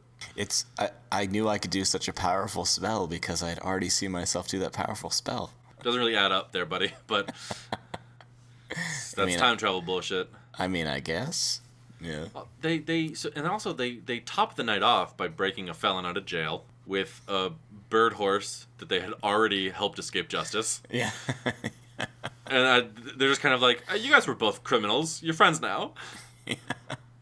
I knew I could do such a powerful spell because I'd already seen myself do that powerful spell. Doesn't really add up there, buddy, but that's time travel bullshit. I mean, I guess. Yeah. And also they top the night off by breaking a felon out of jail with a bird horse that they had already helped escape justice. Yeah. And they're just kind of like, you guys were both criminals. You're friends now. Yeah.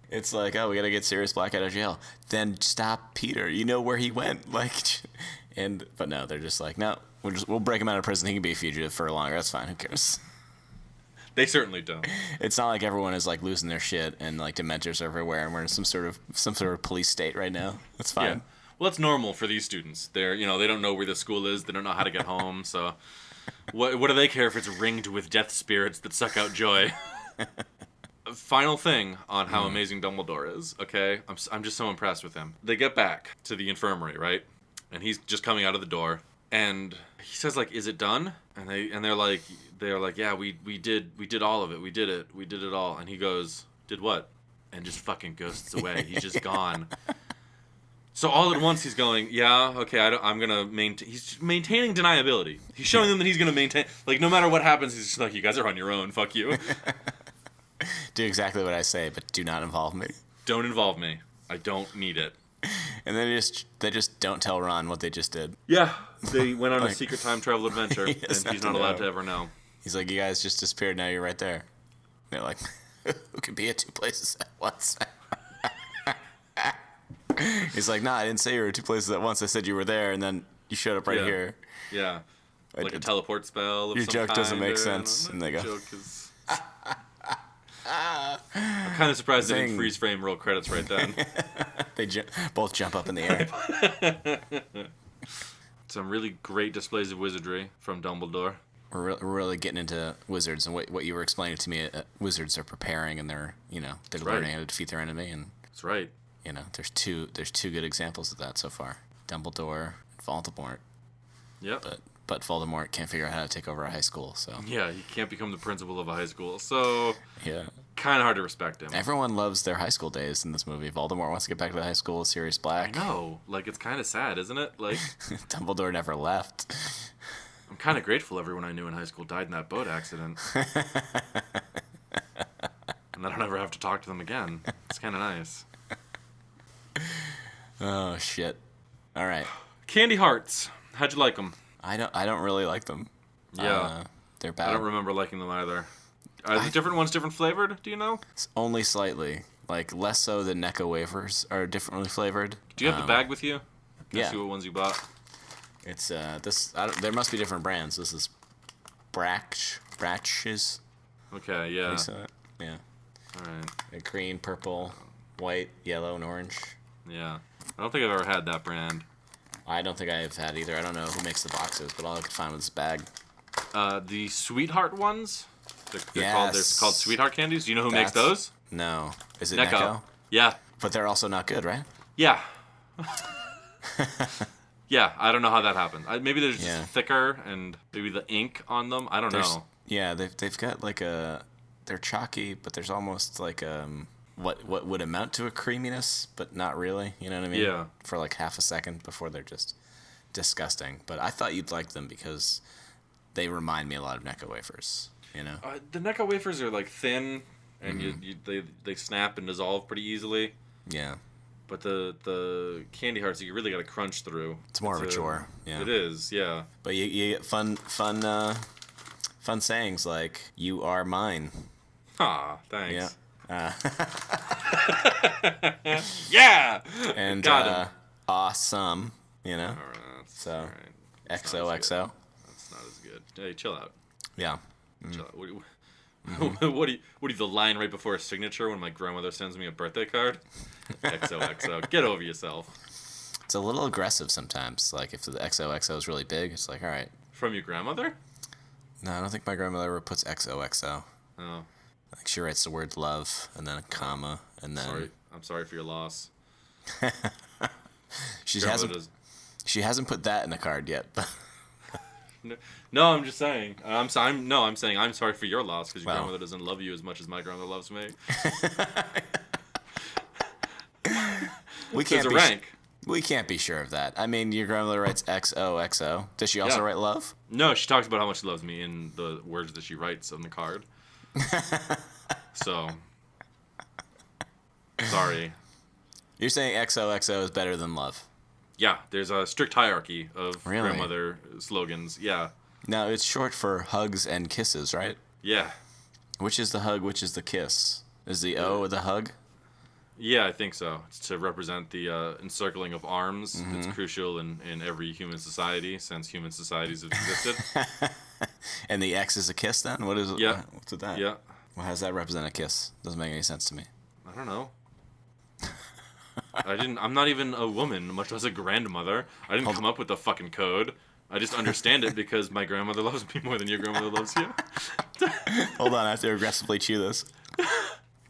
It's like, oh, we gotta get Sirius Black out of jail. Then stop Peter. You know where he went. Like, but no, they're just like, no, we'll break him out of prison. He can be a fugitive for longer. That's fine. Who cares? They certainly don't. It's not like everyone is like losing their shit and like Dementors everywhere, and we're in some sort of police state right now. That's fine. Yeah. Well, it's normal for these students. They're they don't know where the school is. They don't know how to get home. So, what do they care if it's ringed with death spirits that suck out joy? Final thing on how amazing Dumbledore is. Okay, I'm just so impressed with him. They get back to the infirmary, right? And he's just coming out of the door, and he says like, "Is it done?" And they're like, "Yeah, we did all of it. We did it all." And he goes, "Did what?" And just fucking ghosts away. He's just gone. So all at once he's going, "Yeah, okay, I'm gonna maintain." He's maintaining deniability. He's showing them that he's gonna maintain. Like no matter what happens, he's just like, "You guys are on your own. Fuck you." Do exactly what I say, but do not involve me. Don't involve me. I don't need it. And then they just don't tell Ron what they just did. Yeah, they went on a secret time travel adventure, and he's not allowed to ever know. He's like, "You guys just disappeared. Now you're right there." And they're like, "Who can be at 2 places at once?" He's like, "Nah, I didn't say you were at 2 places at once. I said you were there, and then you showed up right here." Yeah, like a teleport spell. Of your some joke kind doesn't make sense. And they go, joke is... I'm kind of surprised they didn't freeze frame roll credits right then. They both jump up in the air. Some really great displays of wizardry from Dumbledore. We're really getting into wizards, and what you were explaining to me, wizards are preparing, and they're learning how to defeat their enemy, and that's right. you know, there's two good examples of that so far. Dumbledore, Voldemort. Yep. But Voldemort can't figure out how to take over a high school, so. Yeah, he can't become the principal of a high school, so Yeah. kind of hard to respect him. Everyone loves their high school days in this movie. Voldemort wants to get back to the high school with Sirius Black. I know. Like, it's kind of sad, isn't it? Like, Dumbledore never left. I'm kind of grateful everyone I knew in high school died in that boat accident. And I don't ever have to talk to them again. It's kind of nice. Oh, shit. All right. Candy hearts. How'd you like them? I don't really like them. Yeah. They're bad. I don't remember liking them either. Are the different ones different flavored? Do you know? It's only slightly. Like, less so than Necco wafers are differently flavored. Do you have the bag with you? Can I yeah. see what ones you bought? It's, there must be different brands. This is Bratches. Okay, yeah. Yeah. Alright. Green, purple, white, yellow, and orange. Yeah. I don't think I've ever had that brand. I don't think I have had either. I don't know who makes the boxes, but all I could find was this bag. The Sweetheart ones? They're Yes. called Sweetheart candies. Do you know who makes those? No. Is it Necco? Yeah. But they're also not good, right? Yeah. Yeah, I don't know how that happened. Maybe they're just Yeah. thicker and maybe the ink on them. I don't know. Yeah, they've got like they're chalky, but there's almost like what would amount to a creaminess, but not really. You know what I mean? Yeah. For like half a second before they're just disgusting. But I thought you'd like them because they remind me a lot of Necco wafers. You know? The Necco wafers are like thin and they snap and dissolve pretty easily. Yeah. But the candy hearts you really got to crunch through. It's more of a chore. Yeah. It is, yeah. But you get fun sayings like "You are mine." Ah, thanks. Yeah. Yeah. And Got him. awesome. You know. All right, So all right. That's not as XOXO. good. That's not as good. Hey, chill out. Yeah. Chill out. What do you the line right before a signature when my grandmother sends me a birthday card? XOXO. Get over yourself. It's a little aggressive sometimes. Like if the XOXO is really big, it's like, all right. From your grandmother? No, I don't think my grandmother ever puts XOXO. Oh, Like she writes the word love and then a comma and then sorry. I'm sorry for your loss. she Grandmother hasn't put that in the card yet. But No, I'm just saying. I'm saying I'm sorry for your loss because your Wow. grandmother doesn't love you as much as my grandmother loves me. we There's can't a be rank. we can't be sure of that. I mean, your grandmother writes XOXO. Does she also Yeah. write love? No, she talks about how much she loves me in the words that she writes on the card. So, sorry. You're saying XOXO is better than love? Yeah, there's a strict hierarchy of Really? grandmother slogans. Yeah. No, it's short for hugs and kisses, right? Yeah. Which is the hug? Which is the kiss? Is the O the hug? Yeah, I think so. It's to represent the encircling of arms. It's crucial in every human society since human societies have existed. And the X is a kiss then? What is it? Yeah. What's with that? Yeah. Well, how does that represent a kiss? Doesn't make any sense to me. I don't know. I'm not even a woman, much less a grandmother. I didn't come up with the fucking code. I just understand it because my grandmother loves me more than your grandmother loves you. Hold on, I have to aggressively chew this.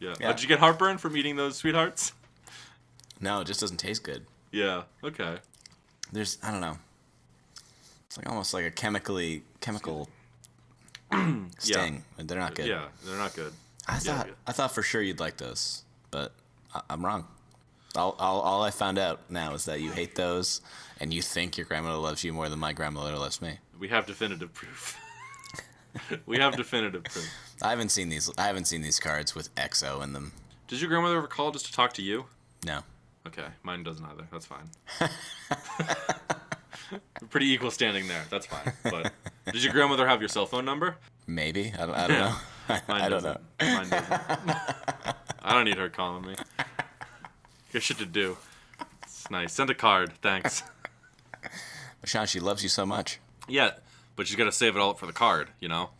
Yeah. Yeah. Did you get heartburn from eating those sweethearts? No, it just doesn't taste good. Yeah. Okay. I don't know. It's like almost like a chemical sting. They're not good. Yeah, they're not good. I thought for sure you'd like those, but I'm wrong. All I found out now is that you hate those, and you think your grandmother loves you more than my grandmother loves me. We have definitive proof. We have definitive proof. I haven't seen these cards with XO in them. Did your grandmother ever call just to talk to you? No. Okay, mine doesn't either. That's fine. Pretty equal standing there. That's fine. But did your grandmother have your cell phone number? Maybe. I don't know. Mine I don't know. Mine doesn't. I don't need her calling me. Good shit to do. It's nice. Send a card. Thanks. Sean, she loves you so much. Yeah, but she's got to save it all up for the card, you know?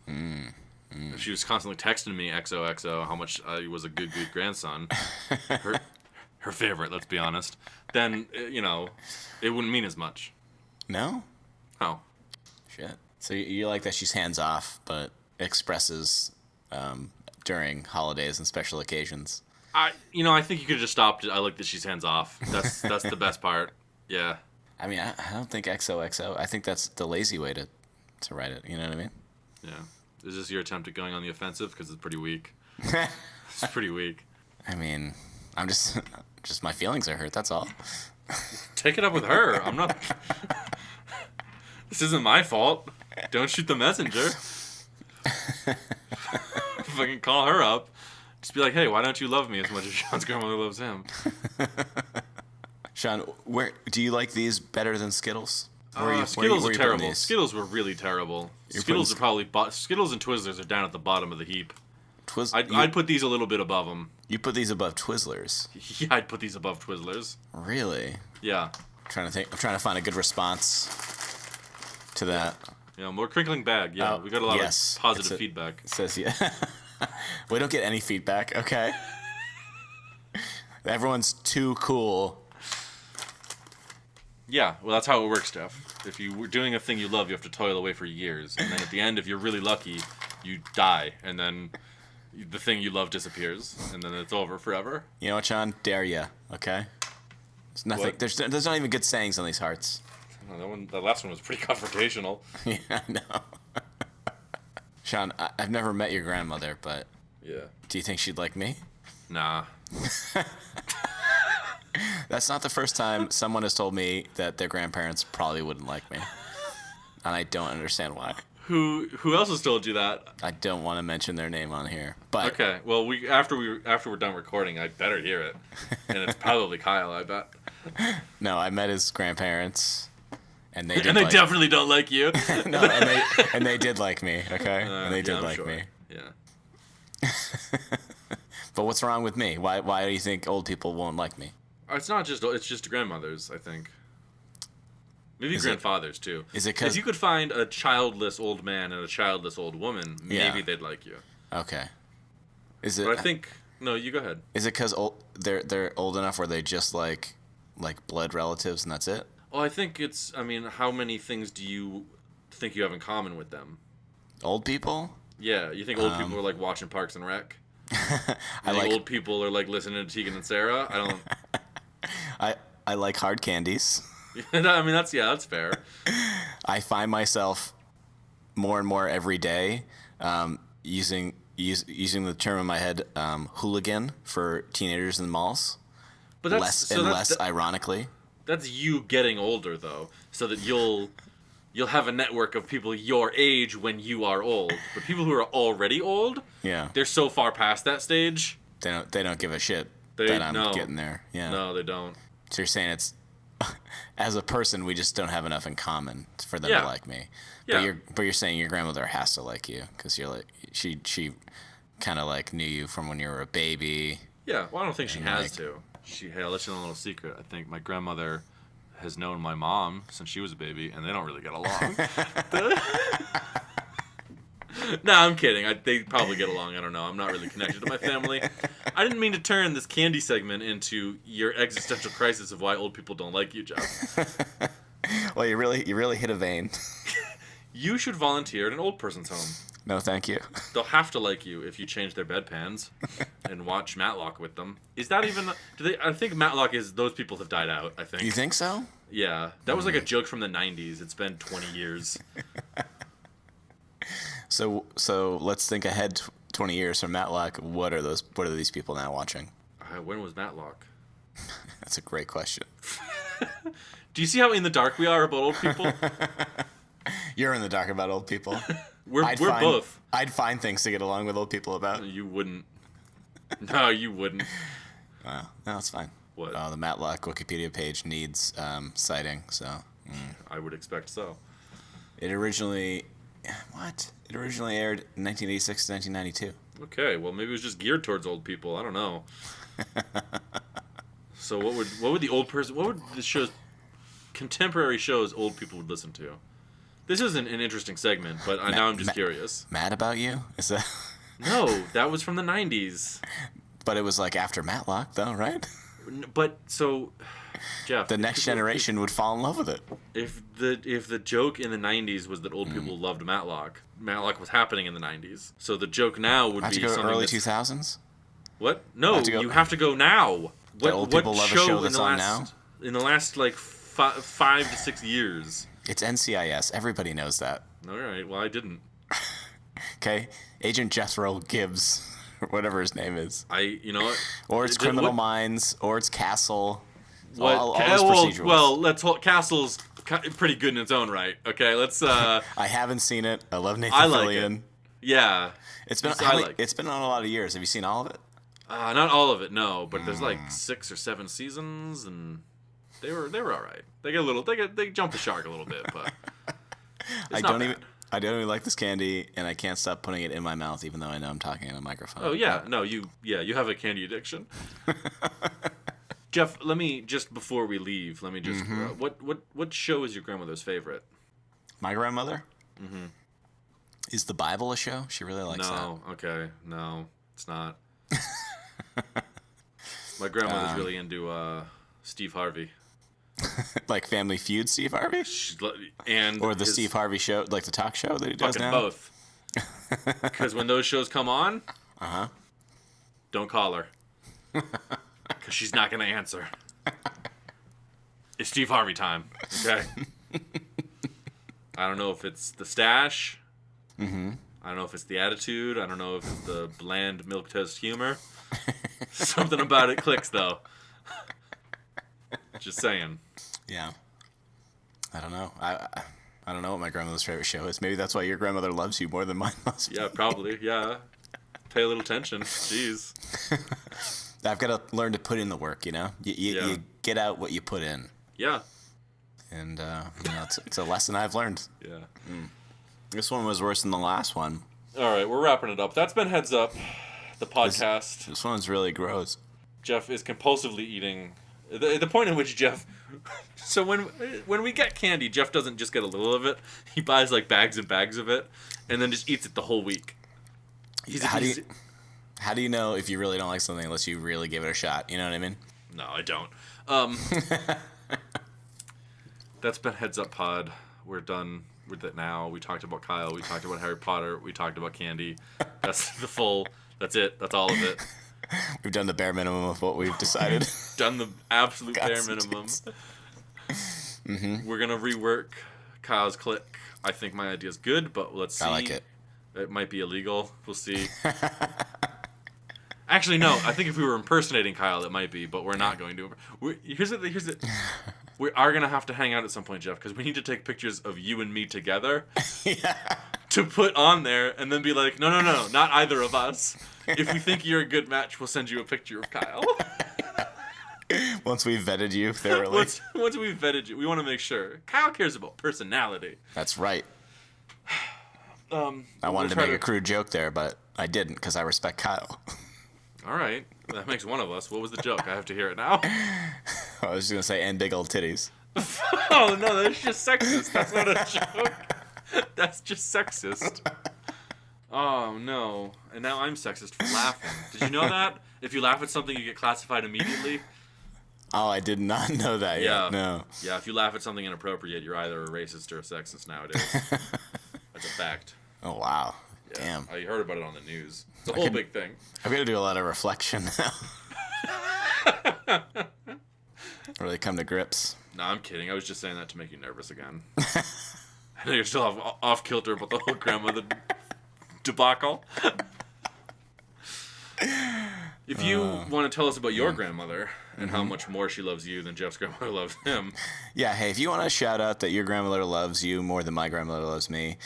If she was constantly texting me XOXO how much I was a good grandson, her favorite, let's be honest, then, you know, it wouldn't mean as much. No? Oh. Shit. So you like that she's hands off, but expresses during holidays and special occasions. I think you could have just stopped it. I like that she's hands off. That's the best part. Yeah. I mean, I don't think XOXO. I think that's the lazy way to write it. You know what I mean? Yeah. Is this your attempt at going on the offensive? Because it's pretty weak. It's pretty weak. I mean, I'm just my feelings are hurt. That's all. Take it up with her. I'm not. This isn't my fault. Don't shoot the messenger. Fucking call her up. Just be like, hey, why don't you love me as much as Sean's grandmother loves him? Sean, where do you like these better than Skittles? Skittles are terrible. These? Skittles were really terrible. Skittles are probably Skittles and Twizzlers are down at the bottom of the heap. I'd put these a little bit above them. You put these above Twizzlers? Yeah, I'd put these above Twizzlers. Really? Yeah. I'm trying to find a good response to that. Yeah, more crinkling bag. Yeah, we got a lot of positive feedback. It says yeah. We don't get any feedback. Okay. Everyone's too cool. Yeah, well, that's how it works, Jeff. If you were doing a thing you love, you have to toil away for years, and then at the end, if you're really lucky, you die, and then the thing you love disappears, and then it's over forever. You know what, Sean? Dare ya? Okay. There's nothing. What? There's not even good sayings on these hearts. Oh, that last one was pretty confrontational. Yeah, I know. Sean, I've never met your grandmother, but Yeah. do you think she'd like me? Nah. That's not the first time someone has told me that their grandparents probably wouldn't like me, and I don't understand why. Who else has told you that? I don't want to mention their name on here, but Okay, well, after we're done recording, I better hear it, and it's probably Kyle, I bet. no, I met his grandparents, and they did And they definitely don't like you. no, and they did like me. Okay, and they did I'm like sure. me. Yeah. But what's wrong with me? Why do you think old people won't like me? It's just grandmothers, I think. Maybe grandfathers, too. Is it 'cause- If you could find a childless old man and a childless old woman, maybe they'd like you. Okay. Is it? But I think... No, you go ahead. Is it because they're old enough where they just like blood relatives and that's it? Well, I think it's... I mean, how many things do you think you have in common with them? Old people? Yeah, you think old people are like watching Parks and Rec? I like old people are like listening to Tegan and Sarah? I don't... I like hard candies. I mean, that's fair. I find myself more and more every day using the term in my head, hooligan for teenagers in malls. But that's less ironically. That's you getting older, though, so that you'll have a network of people your age when you are old. But people who are already old, Yeah. they're so far past that stage. They don't give a shit They that I'm no. getting there. Yeah. No, they don't. So you're saying it's as a person we just don't have enough in common for them Yeah. to like me. Yeah. But you're saying your grandmother has to like you because you're like she kind of like knew you from when you were a baby. Yeah, well, I don't think she And, has like- to. Hey, I'll let you know a little secret. I think my grandmother has known my mom since she was a baby, and they don't really get along. No, I'm kidding. They probably get along. I don't know. I'm not really connected to my family. I didn't mean to turn this candy segment into your existential crisis of why old people don't like you, Jeff. Well, you really hit a vein. You should volunteer at an old person's home. No, thank you. They'll have to like you if you change their bedpans and watch Matlock with them. Is that even... I think Matlock is... Those people have died out, I think. You think so? Yeah. That was like a joke from the 90s. It's been 20 years. So let's think ahead 20 years from Matlock. What are these people now watching? When was Matlock? That's a great question. Do you see how in the dark we are about old people? You're in the dark about old people. We're both. I'd find things to get along with old people about. You wouldn't. No, you wouldn't. No, it's fine. What? The Matlock Wikipedia page needs citing, so... I would expect so. It originally aired in 1986 to 1992. Okay, well maybe it was just geared towards old people. I don't know. So what would the show's contemporary shows old people would listen to? This isn't an interesting segment, but now I'm just curious. Mad About You? Is that? No, that was from the 90s. But it was like after Matlock, though, right? But so, Jeff, The next generation would fall in love with it. If the joke in the 90s was that old people loved Matlock was happening in the 90s. So the joke now would I have be to go something early that's- 2000s. What? No, have to go- you have to go now. What old people love a show that's on now? In the last, like, 5 to 6 years. It's NCIS. Everybody knows that. All right, well, I didn't. Okay? Agent Jethro Gibbs, or whatever his name is. You know what? Or it's Criminal Minds, or it's Castle. What? All those procedurals. Well, let's hold Castle's pretty good in its own right. Okay, let's. I haven't seen it. I love Nathan I like Fillion. it. Yeah. It's been it's been on a lot of years. Have you seen all of it? Not all of it, no. But there's like 6 or 7 seasons, and they were all right. They get a little. They jump the shark a little bit, but I don't even like this candy, and I can't stop putting it in my mouth, even though I know I'm talking in a microphone. Oh yeah, no, you have a candy addiction. Jeff, let me just before we leave, let me just what show is your grandmother's favorite? My grandmother? Is the Bible a show? She really likes that. No, okay, no, it's not. My grandmother's really into Steve Harvey. Like Family Feud, Steve Harvey? Or the Steve Harvey show, like the talk show that he does now? Both. Because when those shows come on, don't call her. Because she's not going to answer. It's Steve Harvey time, okay? I don't know if it's the stash. I don't know if it's the attitude. I don't know if it's the bland milquetoast humor. Something about it clicks, though. Just saying. Yeah. I don't know. I don't know what my grandmother's favorite show is. Maybe that's why your grandmother loves you more than mine loves you. Yeah, probably. Yeah. Pay a little attention. Jeez. I've got to learn to put in the work, you know? You get out what you put in. Yeah. And, it's a lesson I've learned. Yeah. This one was worse than the last one. All right, we're wrapping it up. That's been Heads Up, the podcast. This one's really gross. Jeff is compulsively eating. The point in which Jeff... So when we get candy, Jeff doesn't just get a little of it. He buys, like, bags and bags of it, and then just eats it the whole week. How do you know if you really don't like something unless you really give it a shot? You know what I mean? No, I don't. That's been Heads Up Pod. We're done with it now. We talked about Kyle. We talked about Harry Potter. We talked about candy. That's that's it. That's all of it. We've done the bare minimum of what we've decided. Done the absolute bare minimum. We're going to rework Kyle's click. I think my idea's good, but let's see. I like it. It might be illegal. We'll see. Actually, no. I think if we were impersonating Kyle, it might be, but we're not going to. Here's it. We are going to have to hang out at some point, Jeff, because we need to take pictures of you and me together to put on there and then be like, no, not either of us. If we think you're a good match, we'll send you a picture of Kyle. Once we've vetted you thoroughly. Once we've vetted you, we want to make sure. Kyle cares about personality. That's right. I wanted to make a crude joke there, but I didn't because I respect Kyle. All right. That makes one of us. What was the joke? I have to hear it now. I was just going to say, and big old titties. Oh, no, that's just sexist. That's not a joke. That's just sexist. Oh, no. And now I'm sexist for laughing. Did you know that? If you laugh at something, you get classified immediately? Oh, I did not know that yet. No. Yeah, if you laugh at something inappropriate, you're either a racist or a sexist nowadays. That's a fact. Oh, wow. Yeah, Damn. I heard about it on the news. It's a whole big thing. I've got to do a lot of reflection now. Really come to grips. No, I'm kidding. I was just saying that to make you nervous again. I know you're still off kilter about the whole grandmother debacle. If you want to tell us about your grandmother and how much more she loves you than Jeff's grandmother loves him. Yeah, hey, if you want to shout out that your grandmother loves you more than my grandmother loves me,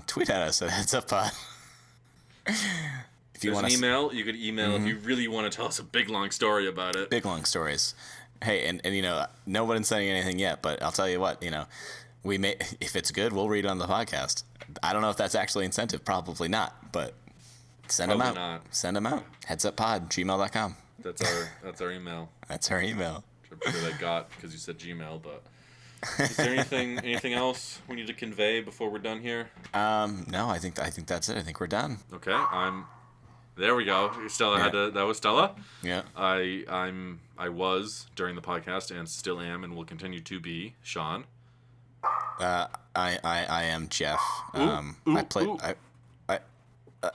tweet at us at Heads Up Pod. If you want an email, you could email if you really want to tell us a big long story about it. Big long stories. Hey, and you know, no one's saying anything yet, but I'll tell you what, you know, we may, if it's good, we'll read it on the podcast. I don't know if that's actually incentive, probably not, but send them out. Not. Send them out. headsuppod@gmail.com. That's our email. That's our email. Which I'm sure they got because you said Gmail, but is there anything else we need to convey before we're done here? No, I think that's it. I think we're done. Okay, there we go. Stella that was Stella. Yeah. I was during the podcast and still am and will continue to be Sean. I am Jeff.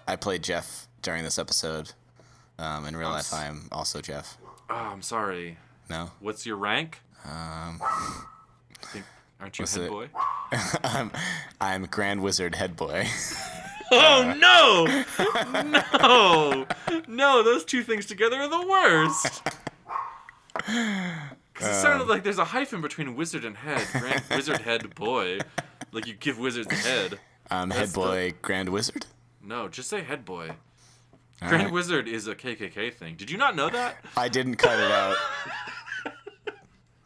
I played Jeff during this episode. In real life, I'm also Jeff. Oh, I'm sorry. No? What's your rank? Aren't you what's head it? boy? I'm Grand Wizard Head Boy. Oh no! No! No, those two things together are the worst. 'Cause it sounded like there's a hyphen between wizard and head. Grand Wizard Head Boy. Like you give wizards a head. Head Boy Grand Wizard? No, just say head boy. All Grand right. Wizard is a KKK thing. Did you not know that? I didn't cut it out.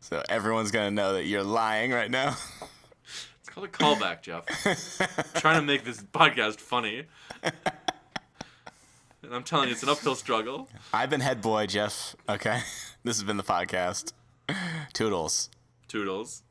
So everyone's going to know that you're lying right now. It's called a callback, Jeff. I'm trying to make this podcast funny. And I'm telling you, it's an uphill struggle. I've been Head Boy, Jeff. Okay? This has been the podcast. Toodles. Toodles.